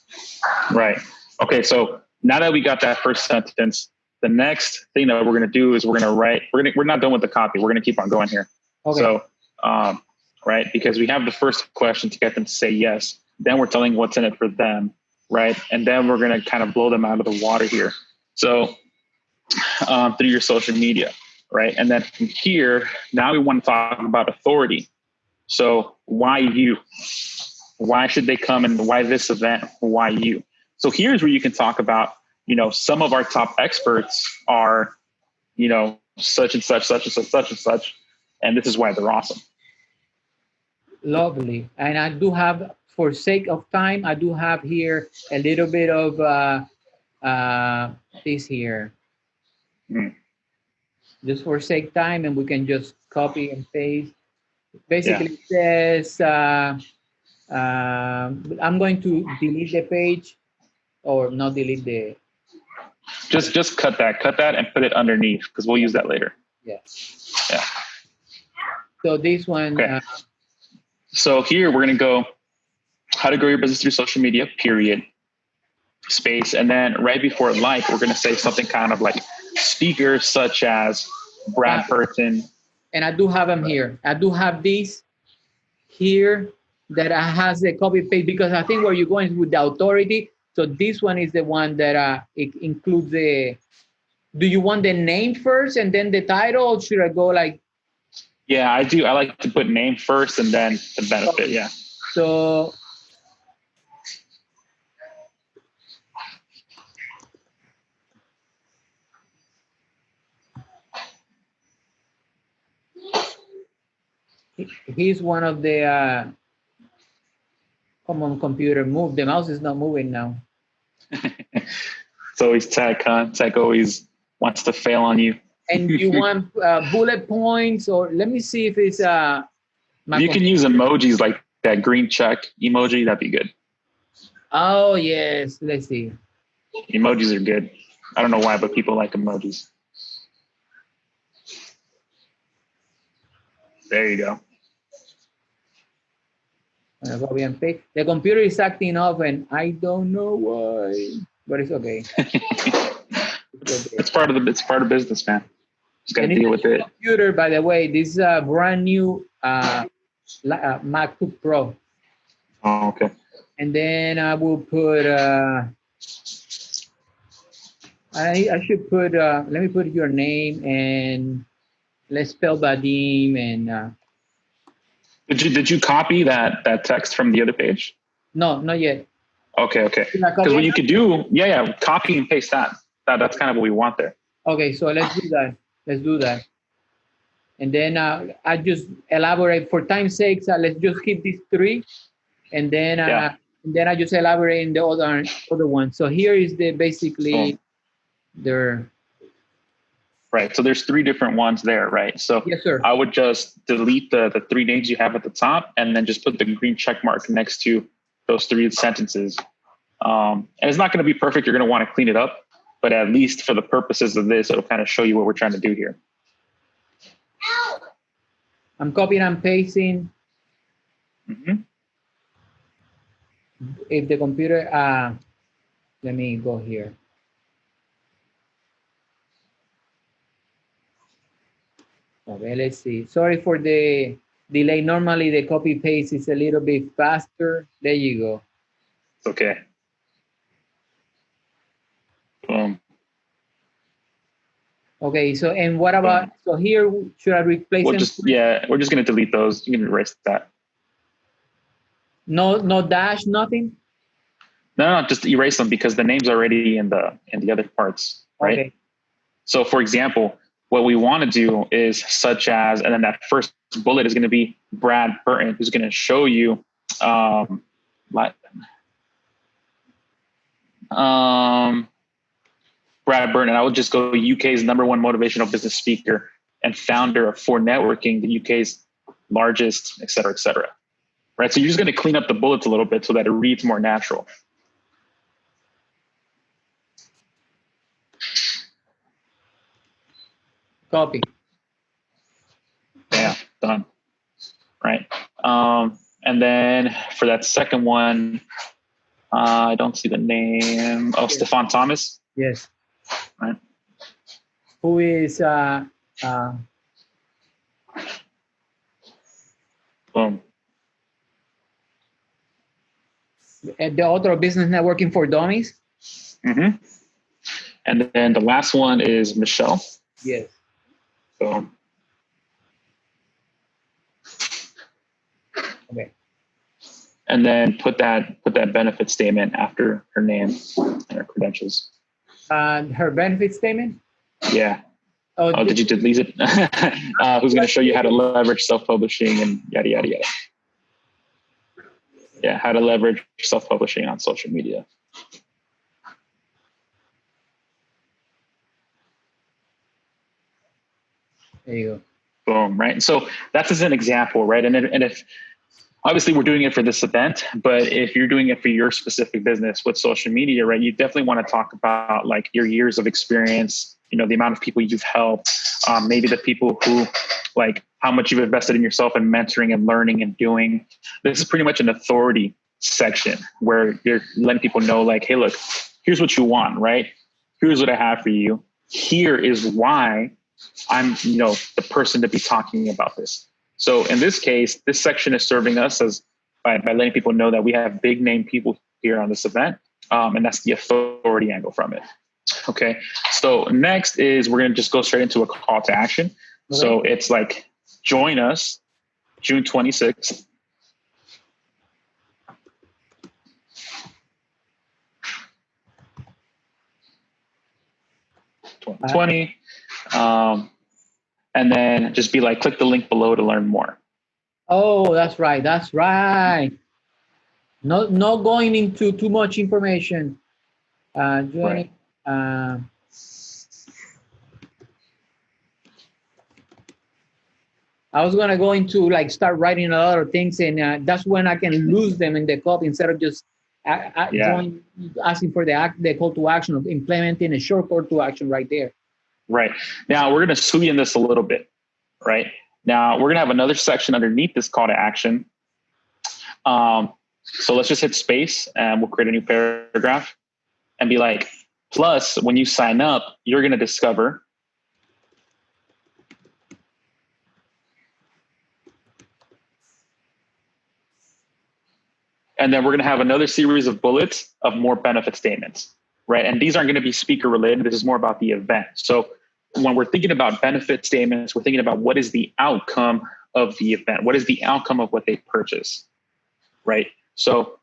Right. Okay. So now that we got that first sentence, the next thing that we're going to do is we're going to write, we're not done with the copy. We're going to keep on going here. Okay. So, right. Because we have the first question to get them to say yes. Then we're telling what's in it for them. Right. And then we're going to kind of blow them out of the water here. So, through your social media. Right. And then from here, now we want to talk about authority. So why you? Why should they come, and why this event? Why you? So here's where you can talk about, some of our top experts are, such and such, such and such, such and such, and this is why they're awesome. Lovely. And I do have, for sake of time, I do have here a little bit of this here. Just for sake of time, and we can just copy and paste. Basically, it says, I'm going to delete the page, or not delete the. Just cut that and put it underneath, because we'll use that later. Yeah. So this one. Okay. So here we're going to go how to grow your business through social media, period, space. And then right before like, we're going to say something kind of like speakers such as Brad Burton. And I do have them here. I do have these here that has the copy paste because I think where you're going with the authority. So this one is the one that it includes the. Do you want the name first and then the title? Or should I go like? Yeah, I do. I like to put name first and then the benefit. Yeah. So. He's one of the. Come on, computer, move. The mouse is not moving now. It's always tech, huh? Tech always wants to fail on you. And you want bullet points, or let me see if it's you can use emojis like that green check emoji. That'd be good. Oh yes, let's see. Emojis are good. I don't know why, but people like emojis. There you go. Copy and paste. The computer is acting up, and I don't know why, but it's okay. It's part of business, man. Just gotta deal with it. Computer, by the way, this is a brand new MacBook Pro. Oh, okay. And then I will put. I should put. Let me put your name and let's spell Vadim and. Did you copy that text from the other page? No, not yet. Okay. Because what you could do, copy and paste that. That's kind of what we want there. Okay, so let's do that. And then I just elaborate for time's sake. Let's just keep these three, and then I just elaborate in the other one. So here is the basically their. Right. So there's three different ones there, right? So yes, sir. I would just delete the three names you have at the top and then just put the green check mark next to those three sentences. And it's not going to be perfect. You're going to want to clean it up, but at least for the purposes of this, it'll kind of show you what we're trying to do here. I'm copying and pasting. Mm-hmm. If the computer, let me go here. Okay, let's see. Sorry for the delay. Normally the copy paste is a little bit faster. There you go. It's okay. Boom. Okay, so and what about, so here, should I replace them? We're just going to delete those. You can erase that. No dash, nothing? No, just erase them because the name's already in the other parts, right? Okay. So for example, what we want to do is such as, and then that first bullet is going to be Brad Burton, who's going to show you Brad Burton. I would just go UK's #1 motivational business speaker and founder of For Networking, the UK's largest, et cetera, right? So you're just going to clean up the bullets a little bit so that it reads more natural. Copy. Yeah, done. Right. And then for that second one, I don't see the name. Oh, yes. Stefan Thomas. Yes. Right. Who is boom. The author of Business Networking for Dummies. Mm-hmm. And then the last one is Michelle. Yes. So. Okay. And then put that benefit statement after her name and her credentials. Her benefit statement? Yeah. Oh, did you delete it? Who's going to show you how to leverage self-publishing and yada, yada, yada. Yeah, how to leverage self-publishing on social media. There you go. Boom, right? So that's as an example, right? And if obviously we're doing it for this event, but if you're doing it for your specific business with social media, right, you definitely want to talk about like your years of experience, you know, the amount of people you've helped, maybe the people who, like, how much you've invested in yourself and mentoring and learning and doing. This is pretty much an authority section where you're letting people know, like, hey, look, here's what you want, right? Here's what I have for you. Here is why I'm, the person to be talking about this. So in this case, this section is serving us as by letting people know that we have big name people here on this event. And that's the authority angle from it. Okay. So next is we're going to just go straight into a call to action. Okay. So it's like, join us June 26th. And then just be like, click the link below to learn more. Oh, that's right. That's right. Not going into too much information. Right. I was going to go into like start writing a lot of things, and that's when I can lose them in the copy instead of just asking for the call to action of implementing a short call to action right there. Right. Now we're going to sweeten this a little bit. Right. Now we're going to have another section underneath this call to action. So let's just hit space and we'll create a new paragraph and be like, plus when you sign up, you're going to discover and then we're going to have another series of bullets of more benefit statements, right? And these aren't going to be speaker related. This is more about the event. So when we're thinking about benefit statements, we're thinking about what is the outcome of the event? What is the outcome of what they purchase, right? So,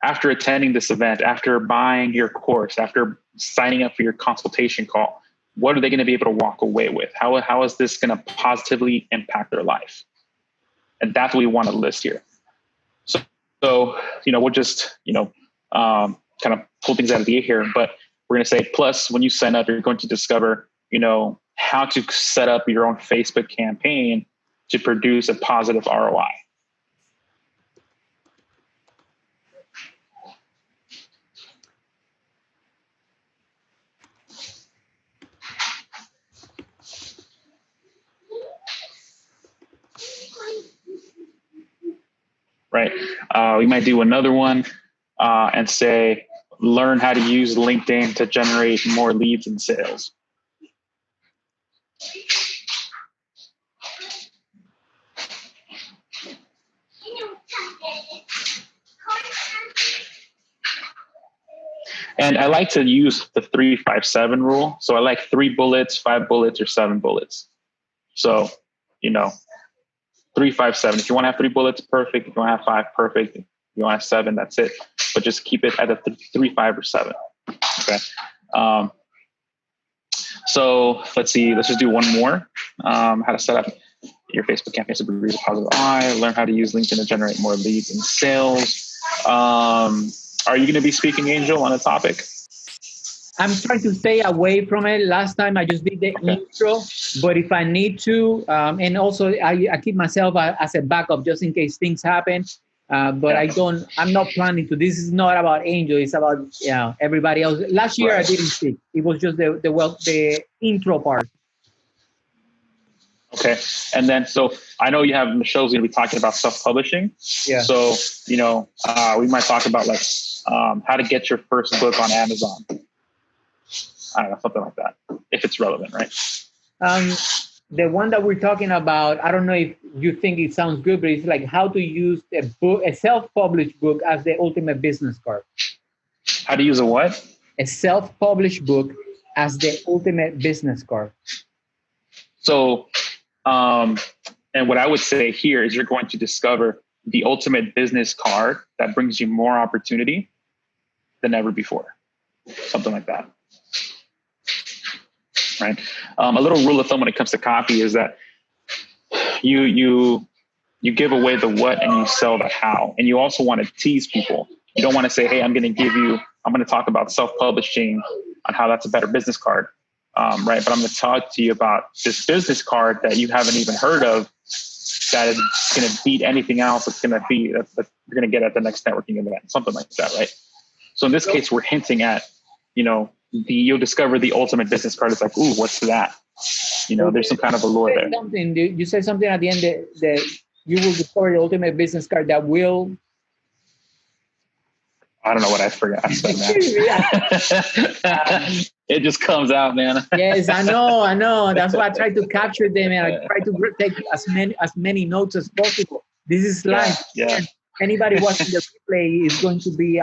after attending this event, after buying your course, after signing up for your consultation call, what are they going to be able to walk away with? How is this going to positively impact their life? And that's what we want to list here. So we'll just, kind of pull things out of the air here, but we're going to say, plus when you sign up, you're going to discover, how to set up your own Facebook campaign to produce a positive ROI. Right. We might do another one and say, learn how to use LinkedIn to generate more leads and sales. And I like to use the 3-5-7 rule. So I like 3 bullets, 5 bullets, or 7 bullets. So, 3-5-7. If you want to have 3 bullets, perfect. If you want to have 5, perfect. If you want to have 7, that's it. But just keep it at a 3, 5, or 7. Okay. So let's see. Let's just do one more. How to set up your Facebook campaign to produce a positive ROI. Learn how to use LinkedIn to generate more leads and sales. Are you going to be speaking, Angel, on a topic? I'm trying to stay away from it. Last time I just did the intro, but if I need to, and also I keep myself as a backup just in case things happen. But I'm not planning to. This is not about Angel. It's about everybody else. Last year I didn't speak. It was just the intro part. Okay. And then, so I know you have Michelle's going to be talking about self-publishing. Yeah. So, we might talk about like how to get your first book on Amazon. I don't know, something like that, if it's relevant, right? The one that we're talking about, I don't know if you think it sounds good, but it's like how to use a self-published book as the ultimate business card. How to use a what? A self-published book as the ultimate business card. So, and what I would say here is you're going to discover the ultimate business card that brings you more opportunity than ever before. Something like that. Right. A little rule of thumb when it comes to copy is that you give away the what and you sell the how. And you also want to tease people. You don't want to say, hey, I'm going to talk about self-publishing on how that's a better business card. Right. But I'm going to talk to you about this business card that you haven't even heard of that is going to beat anything else that you're going to get at the next networking event, something like that. Right. So in this case, we're hinting at, you'll discover the ultimate business card. It's like, ooh, what's that? There's some kind of allure there. You said something at the end that you will discover the ultimate business card that will. I don't know what I forgot. It just comes out, man. Yes, I know. That's why I try to capture them and I try to take as many notes as possible. This is live. Yeah. Anybody watching the replay is going to be,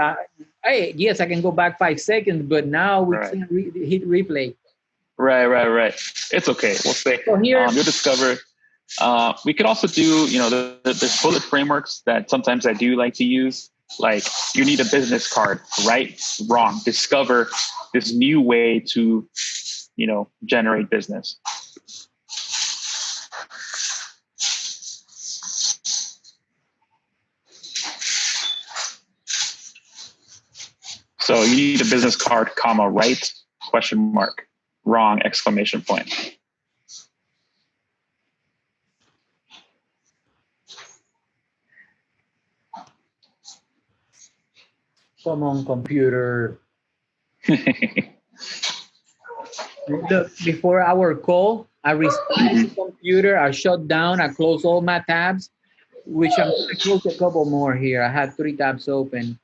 hey, yes, I can go back 5 seconds, but now we can't hit replay. Right. It's okay. We'll say so here, you'll discover. We could also do, there's bullet frameworks that sometimes I do like to use. Like, you need a business card, right? Wrong. Discover this new way to, generate business. So you need a business card, comma, right? Question mark. Wrong, exclamation point. Come on, computer. Look, before our call, I restarted the computer, I shut down, I closed all my tabs, which I'm going to close a couple more here. I had 3 tabs open.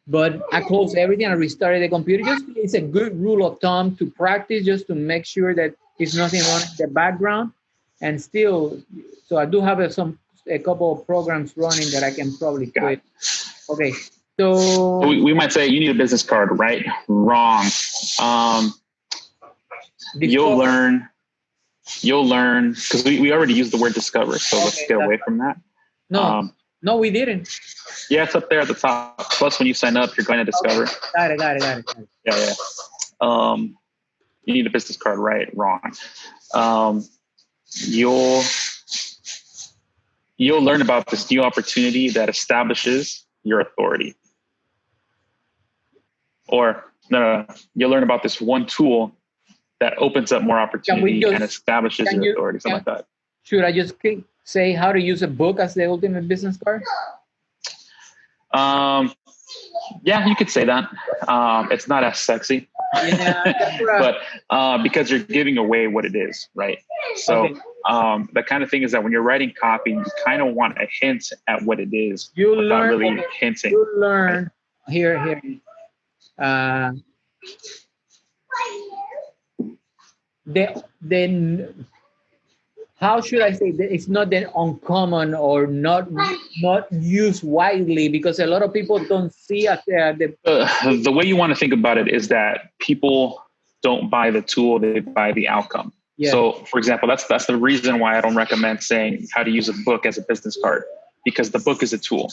But I closed everything, I restarted the computer. It's a good rule of thumb to practice, just to make sure that there's nothing wrong in the background. And still, so I do have a couple of programs running that I can probably quit. Okay, so we might say you need a business card, right? Wrong. You'll learn, because we already used the word discover, so let's get away from that. No, we didn't. Yeah, it's up there at the top. Plus, when you sign up, you're going to discover. Okay. Got it. Yeah. You need a business card, right? Wrong. You'll learn about this new opportunity that establishes your authority. Or no, you'll learn about this one tool that opens up more opportunity and establishes your authority, something like that. Should I just say how to use a book as the ultimate business card? Yeah, you could say that. It's not as sexy, but because you're giving away what it is, right? So the kind of thing is that when you're writing copy, you kind of want a hint at what it is without really hinting. You learn here. Then how should I say that it's not that uncommon or not used widely, because a lot of people don't see as the way you want to think about it is that people don't buy the tool, they buy the outcome. Yeah. So for example, that's the reason why I don't recommend saying how to use a book as a business card, because the book is a tool,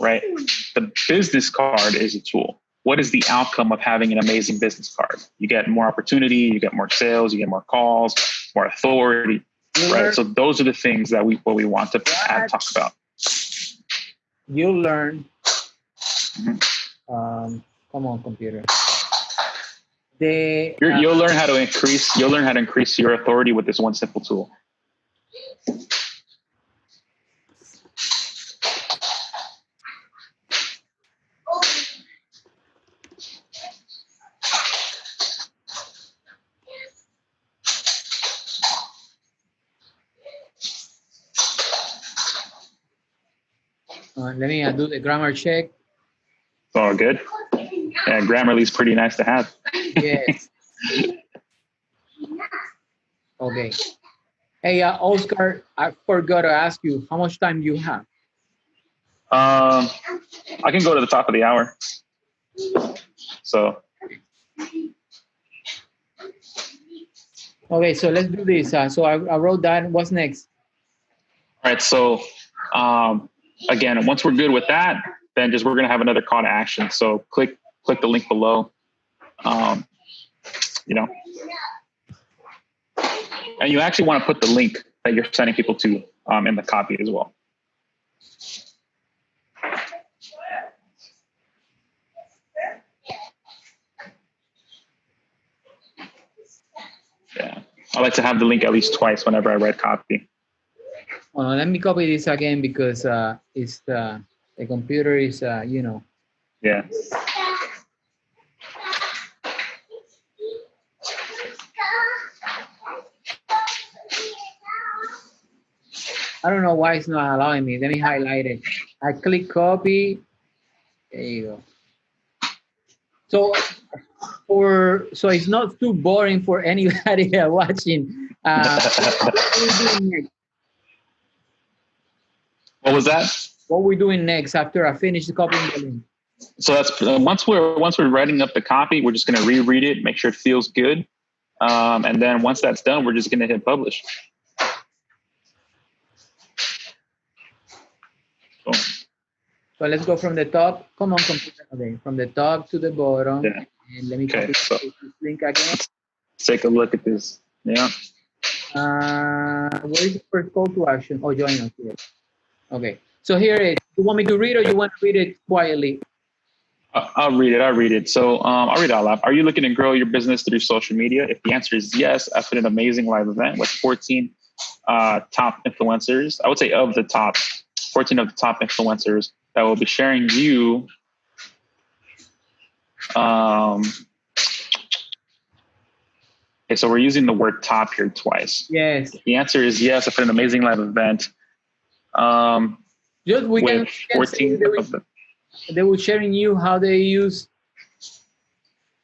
right? The business card is a tool. What is the outcome of having an amazing business card? You get more opportunity, you get more sales, you get more calls, more authority. Right. So those are the things that we want to talk about. You'll learn. Come on, computer. You'll learn how to increase your authority with this one simple tool. Let me do the grammar check. It's all good. Yeah, Grammarly is pretty nice to have. Yes. Okay. Hey, Oscar, I forgot to ask you, how much time do you have? I can go to the top of the hour. So. Okay, so let's do this. So I wrote that. What's next? All right. So again, once we're good with that, then we're going to have another call to action. So click the link below. And you actually want to put the link that you're sending people to in the copy as well. Yeah, I like to have the link at least twice whenever I write copy. Let me copy this again because it's the computer is Yeah. I don't know why it's not allowing me. Let me highlight it. I click copy. There you go. So so it's not too boring for anybody watching. What we doing next? What was that? What we doing next after I finish copying the link? So that's once we're writing up the copy, we're just going to reread it, make sure it feels good, and then once that's done, we're just going to hit publish. Boom. So let's go from the top. Come on, computer. Okay, from the top to the bottom. Yeah. And let me copy this link again. Let's take a look at this. Yeah. Where is the first call to action? Oh, join us here. Okay. So here it is. You want me to read or you want to read it quietly? I'll read it. So I'll read it out loud. Are you looking to grow your business through social media? If the answer is yes, I put an amazing live event with 14 top influencers. I would say 14 of the top influencers that will be sharing you. Okay, so we're using the word top here twice. Yes. If the answer is yes, I put an amazing live event. Just we with can 14 of them. They were sharing you how they use.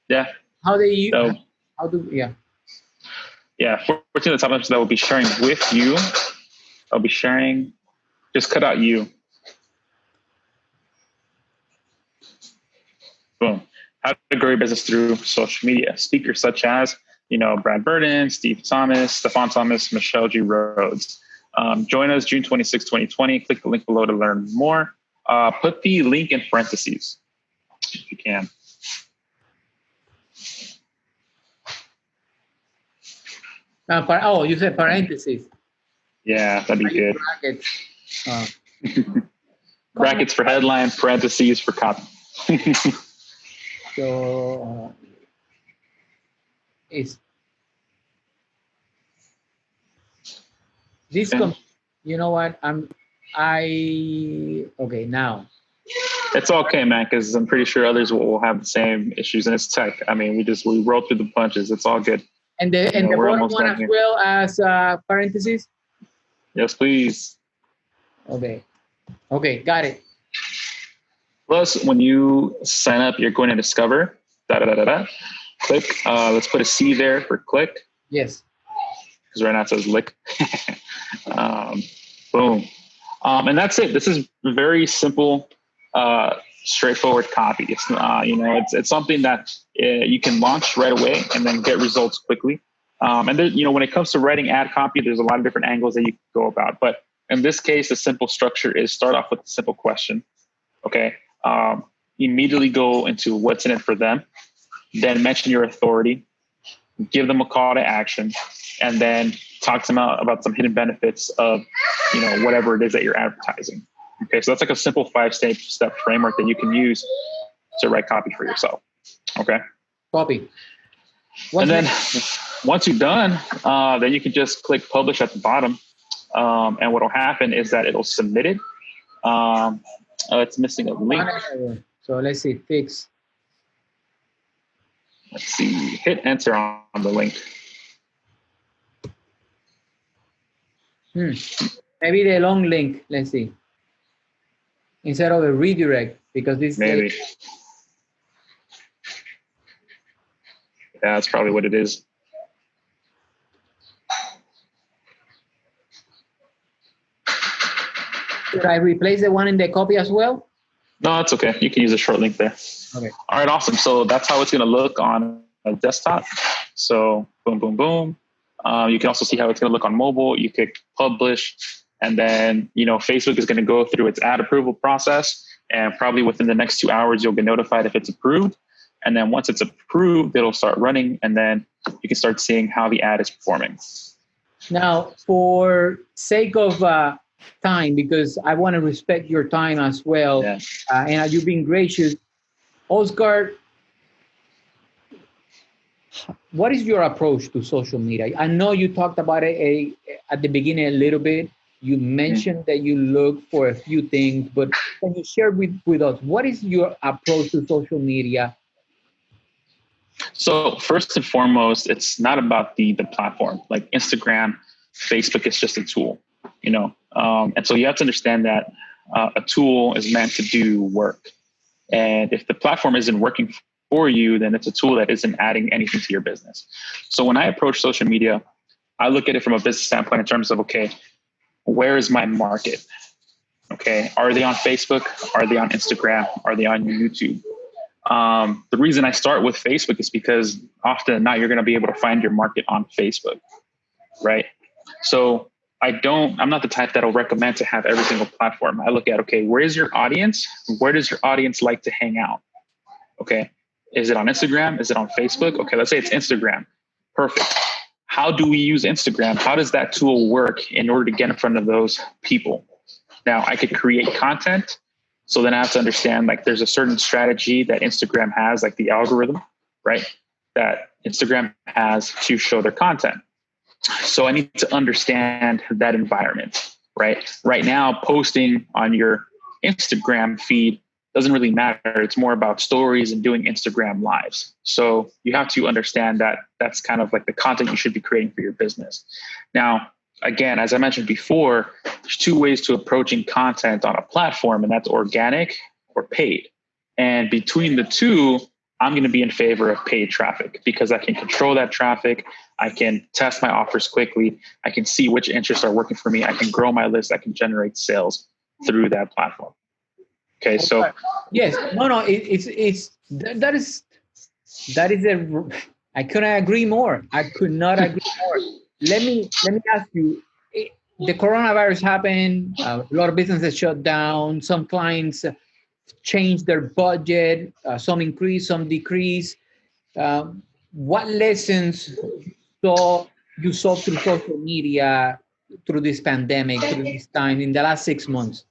Yeah. How they use. So, how do yeah. Yeah, 14 of the top influencers that will be sharing with you. I'll be sharing. Just cut out you. Boom. How to grow your business through social media. Speakers such as, Brad Burton, Steve Thomas, Stefan Thomas, Michelle G. Rhodes. Join us June 26, 2020. Click the link below to learn more. Put the link in parentheses if you can. You said parentheses. Yeah, that'd be good. Brackets. Brackets for headline, parentheses for copy. So it's this. You know what? Okay now. It's okay, man, because I'm pretty sure others will have the same issues, and it's tech. I mean, we roll through the punches. It's all good. And the bottom one as well as parentheses. Yes, please. Okay, got it. Plus, when you sign up, you're going to discover click. Let's put a C there for click. Yes. Because right now it says lick. Boom. And that's it. This is very simple, straightforward copy. It's it's something that you can launch right away and then get results quickly. And there, when it comes to writing ad copy, there's a lot of different angles that you can go about. But in this case, the simple structure is start off with a simple question. Okay. Immediately go into what's in it for them. Then mention your authority. Give them a call to action, and then talk to them about some hidden benefits of, whatever it is that you're advertising. Okay, so that's like a simple 5-step framework that you can use to write copy for yourself. Okay. Copy. And then once you're done, then you can just click publish at the bottom, and what'll happen is that it'll submit it. It's missing a link. So let's see, fix. Let's see, hit enter on the link. Maybe the long link, let's see. Instead of a redirect, because this maybe. Yeah, that's probably what it is. Should I replace the one in the copy as well? No, it's okay. You can use a short link there. Okay. All right, awesome. So that's how it's going to look on a desktop. So boom, boom, boom. You can also see how it's going to look on mobile. You click publish, and then, Facebook is going to go through its ad approval process, and probably within the next 2 hours, you'll get notified if it's approved. And then once it's approved, it'll start running, and then you can start seeing how the ad is performing. Now, for sake of time, because I want to respect your time as well, Yeah. And you've been gracious, Oscar, what is your approach to social media? I know you talked about it at the beginning a little bit. You mentioned that you look for a few things, but can you share with us, what is your approach to social media? So first and foremost, it's not about the platform. Like Instagram, Facebook is just a tool, and so you have to understand that a tool is meant to do work. And if the platform isn't working for you, then it's a tool that isn't adding anything to your business. So when I approach social media, I look at it from a business standpoint in terms of, okay, where is my market? Okay, are they on Facebook? Are they on Instagram? Are they on YouTube? The reason I start with Facebook is because often than not, you're going to be able to find your market on Facebook, right? So I'm not the type that'll recommend to have every single platform. I look at, okay, where is your audience? Where does your audience like to hang out? Okay, is it on Instagram? Is it on Facebook? Okay, let's say it's Instagram. Perfect. How do we use Instagram? How does that tool work in order to get in front of those people? Now, I could create content. So then I have to understand, like, there's a certain strategy that Instagram has, like the algorithm, right? That Instagram has to show their content. So I need to understand that environment, right? Right now, posting on your Instagram feed doesn't really matter. It's more about stories and doing Instagram lives. So you have to understand that that's kind of like the content you should be creating for your business. Now, again, as I mentioned before, there's two ways to approaching content on a platform, and that's organic or paid. And between the two, I'm going to be in favor of paid traffic because I can control that traffic. I can test my offers quickly. I can see which interests are working for me. I can grow my list. I can generate sales through that platform. Okay, so yes, no, that is I couldn't agree more. I could not agree more. Let me ask you. The coronavirus happened. A lot of businesses shut down. Some clients changed their budget. Some increase, some decrease. What lessons you saw through social media through this pandemic, through this time in the last 6 months?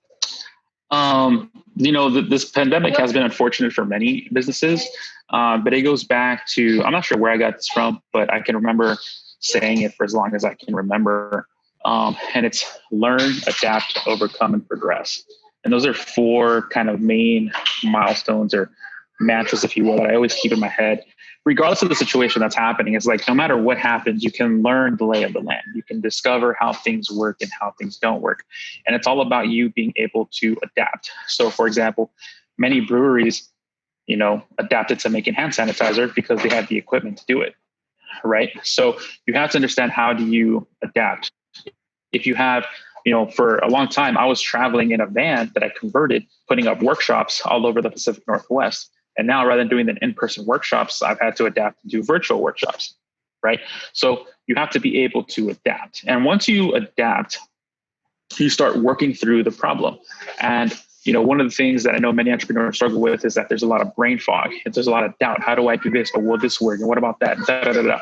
This pandemic has been unfortunate for many businesses, but it goes back to, I'm not sure where I got this from, but I can remember saying it for as long as I can remember. And it's learn, adapt, overcome, and progress. And those are 4 kind of main milestones or mantras, if you will, that I always keep in my head. Regardless of the situation that's happening, it's like no matter what happens, you can learn the lay of the land. You can discover how things work and how things don't work. And it's all about you being able to adapt. So, for example, many breweries, adapted to making hand sanitizer because they had the equipment to do it, right? So you have to understand, how do you adapt? If you have, for a long time, I was traveling in a van that I converted, putting up workshops all over the Pacific Northwest. And now, rather than doing the in-person workshops, I've had to adapt to do virtual workshops, right? So you have to be able to adapt. And once you adapt, you start working through the problem. And, one of the things that I know many entrepreneurs struggle with is that there's a lot of brain fog. And there's a lot of doubt. How do I do this? Or will this work? And what about that? Da, da, da, da.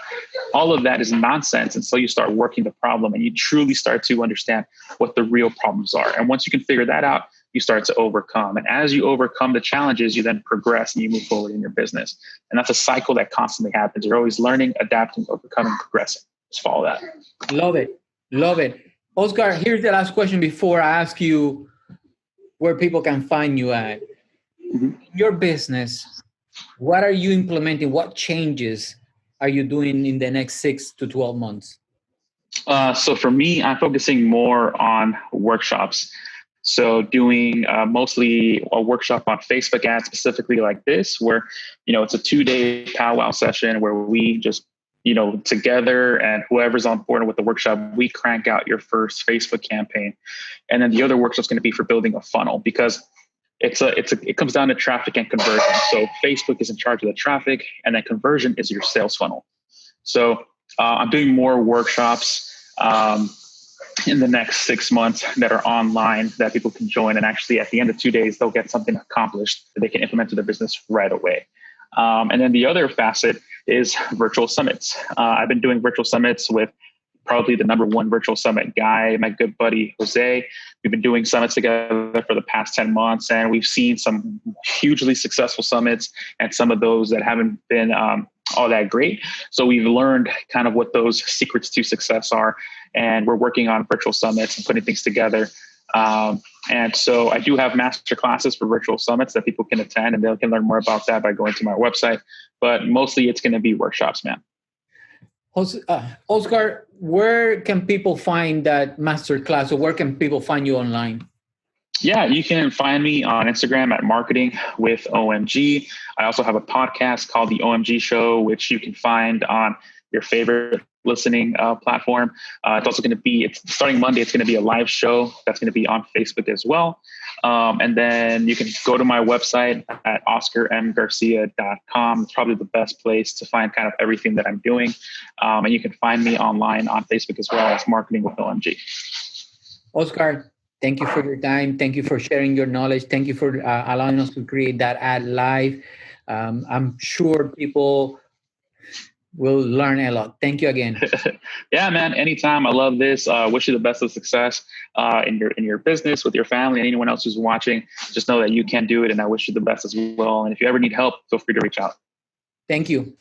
All of that is nonsense. And so you start working the problem and you truly start to understand what the real problems are. And once you can figure that out, you start to overcome. And as you overcome the challenges, you then progress and you move forward in your business. And that's a cycle that constantly happens. You're always learning, adapting, overcoming, progressing. Just follow that. Love it. Love it. Oscar, here's the last question before I ask you where people can find you at. Mm-hmm. Your business, what are you implementing? What changes are you doing in the next 6 to 12 months? So for me, I'm focusing more on workshops. So doing mostly a workshop on Facebook ads, specifically like this, where, it's a 2-day powwow session where we just, together, and whoever's on board with the workshop, we crank out your first Facebook campaign. And then the other workshop's going to be for building a funnel, because it comes down to traffic and conversion. So Facebook is in charge of the traffic, and then conversion is your sales funnel. So I'm doing more workshops in the next 6 months that are online that people can join. And actually at the end of 2 days, they'll get something accomplished that they can implement to their business right away. And then the other facet is virtual summits. I've been doing virtual summits with probably the #1 virtual summit guy, my good buddy, Jose. We've been doing summits together for the past 10 months, and we've seen some hugely successful summits and some of those that haven't been all that great. So we've learned kind of what those secrets to success are, and we're working on virtual summits and putting things together. And so I do have master classes for virtual summits that people can attend, and they can learn more about that by going to my website. But mostly it's going to be workshops, man. Oscar, where can people find that master class, or where can people find you online? Yeah, you can find me on Instagram at Marketing with OMG. I also have a podcast called The OMG Show, which you can find on your favorite listening platform. It's also going to be, it's starting Monday, it's going to be a live show that's going to be on Facebook as well. And then you can go to my website at oscarmgarcia.com. It's probably the best place to find kind of everything that I'm doing. And you can find me online on Facebook as well as Marketing with OMG. Oscar, thank you for your time. Thank you for sharing your knowledge. Thank you for allowing us to create that ad live. I'm sure people will learn a lot. Thank you again. Yeah, man. Anytime. I love this. Wish you the best of success in your business, with your family, and anyone else who's watching. Just know that you can do it, and I wish you the best as well. And if you ever need help, feel free to reach out. Thank you.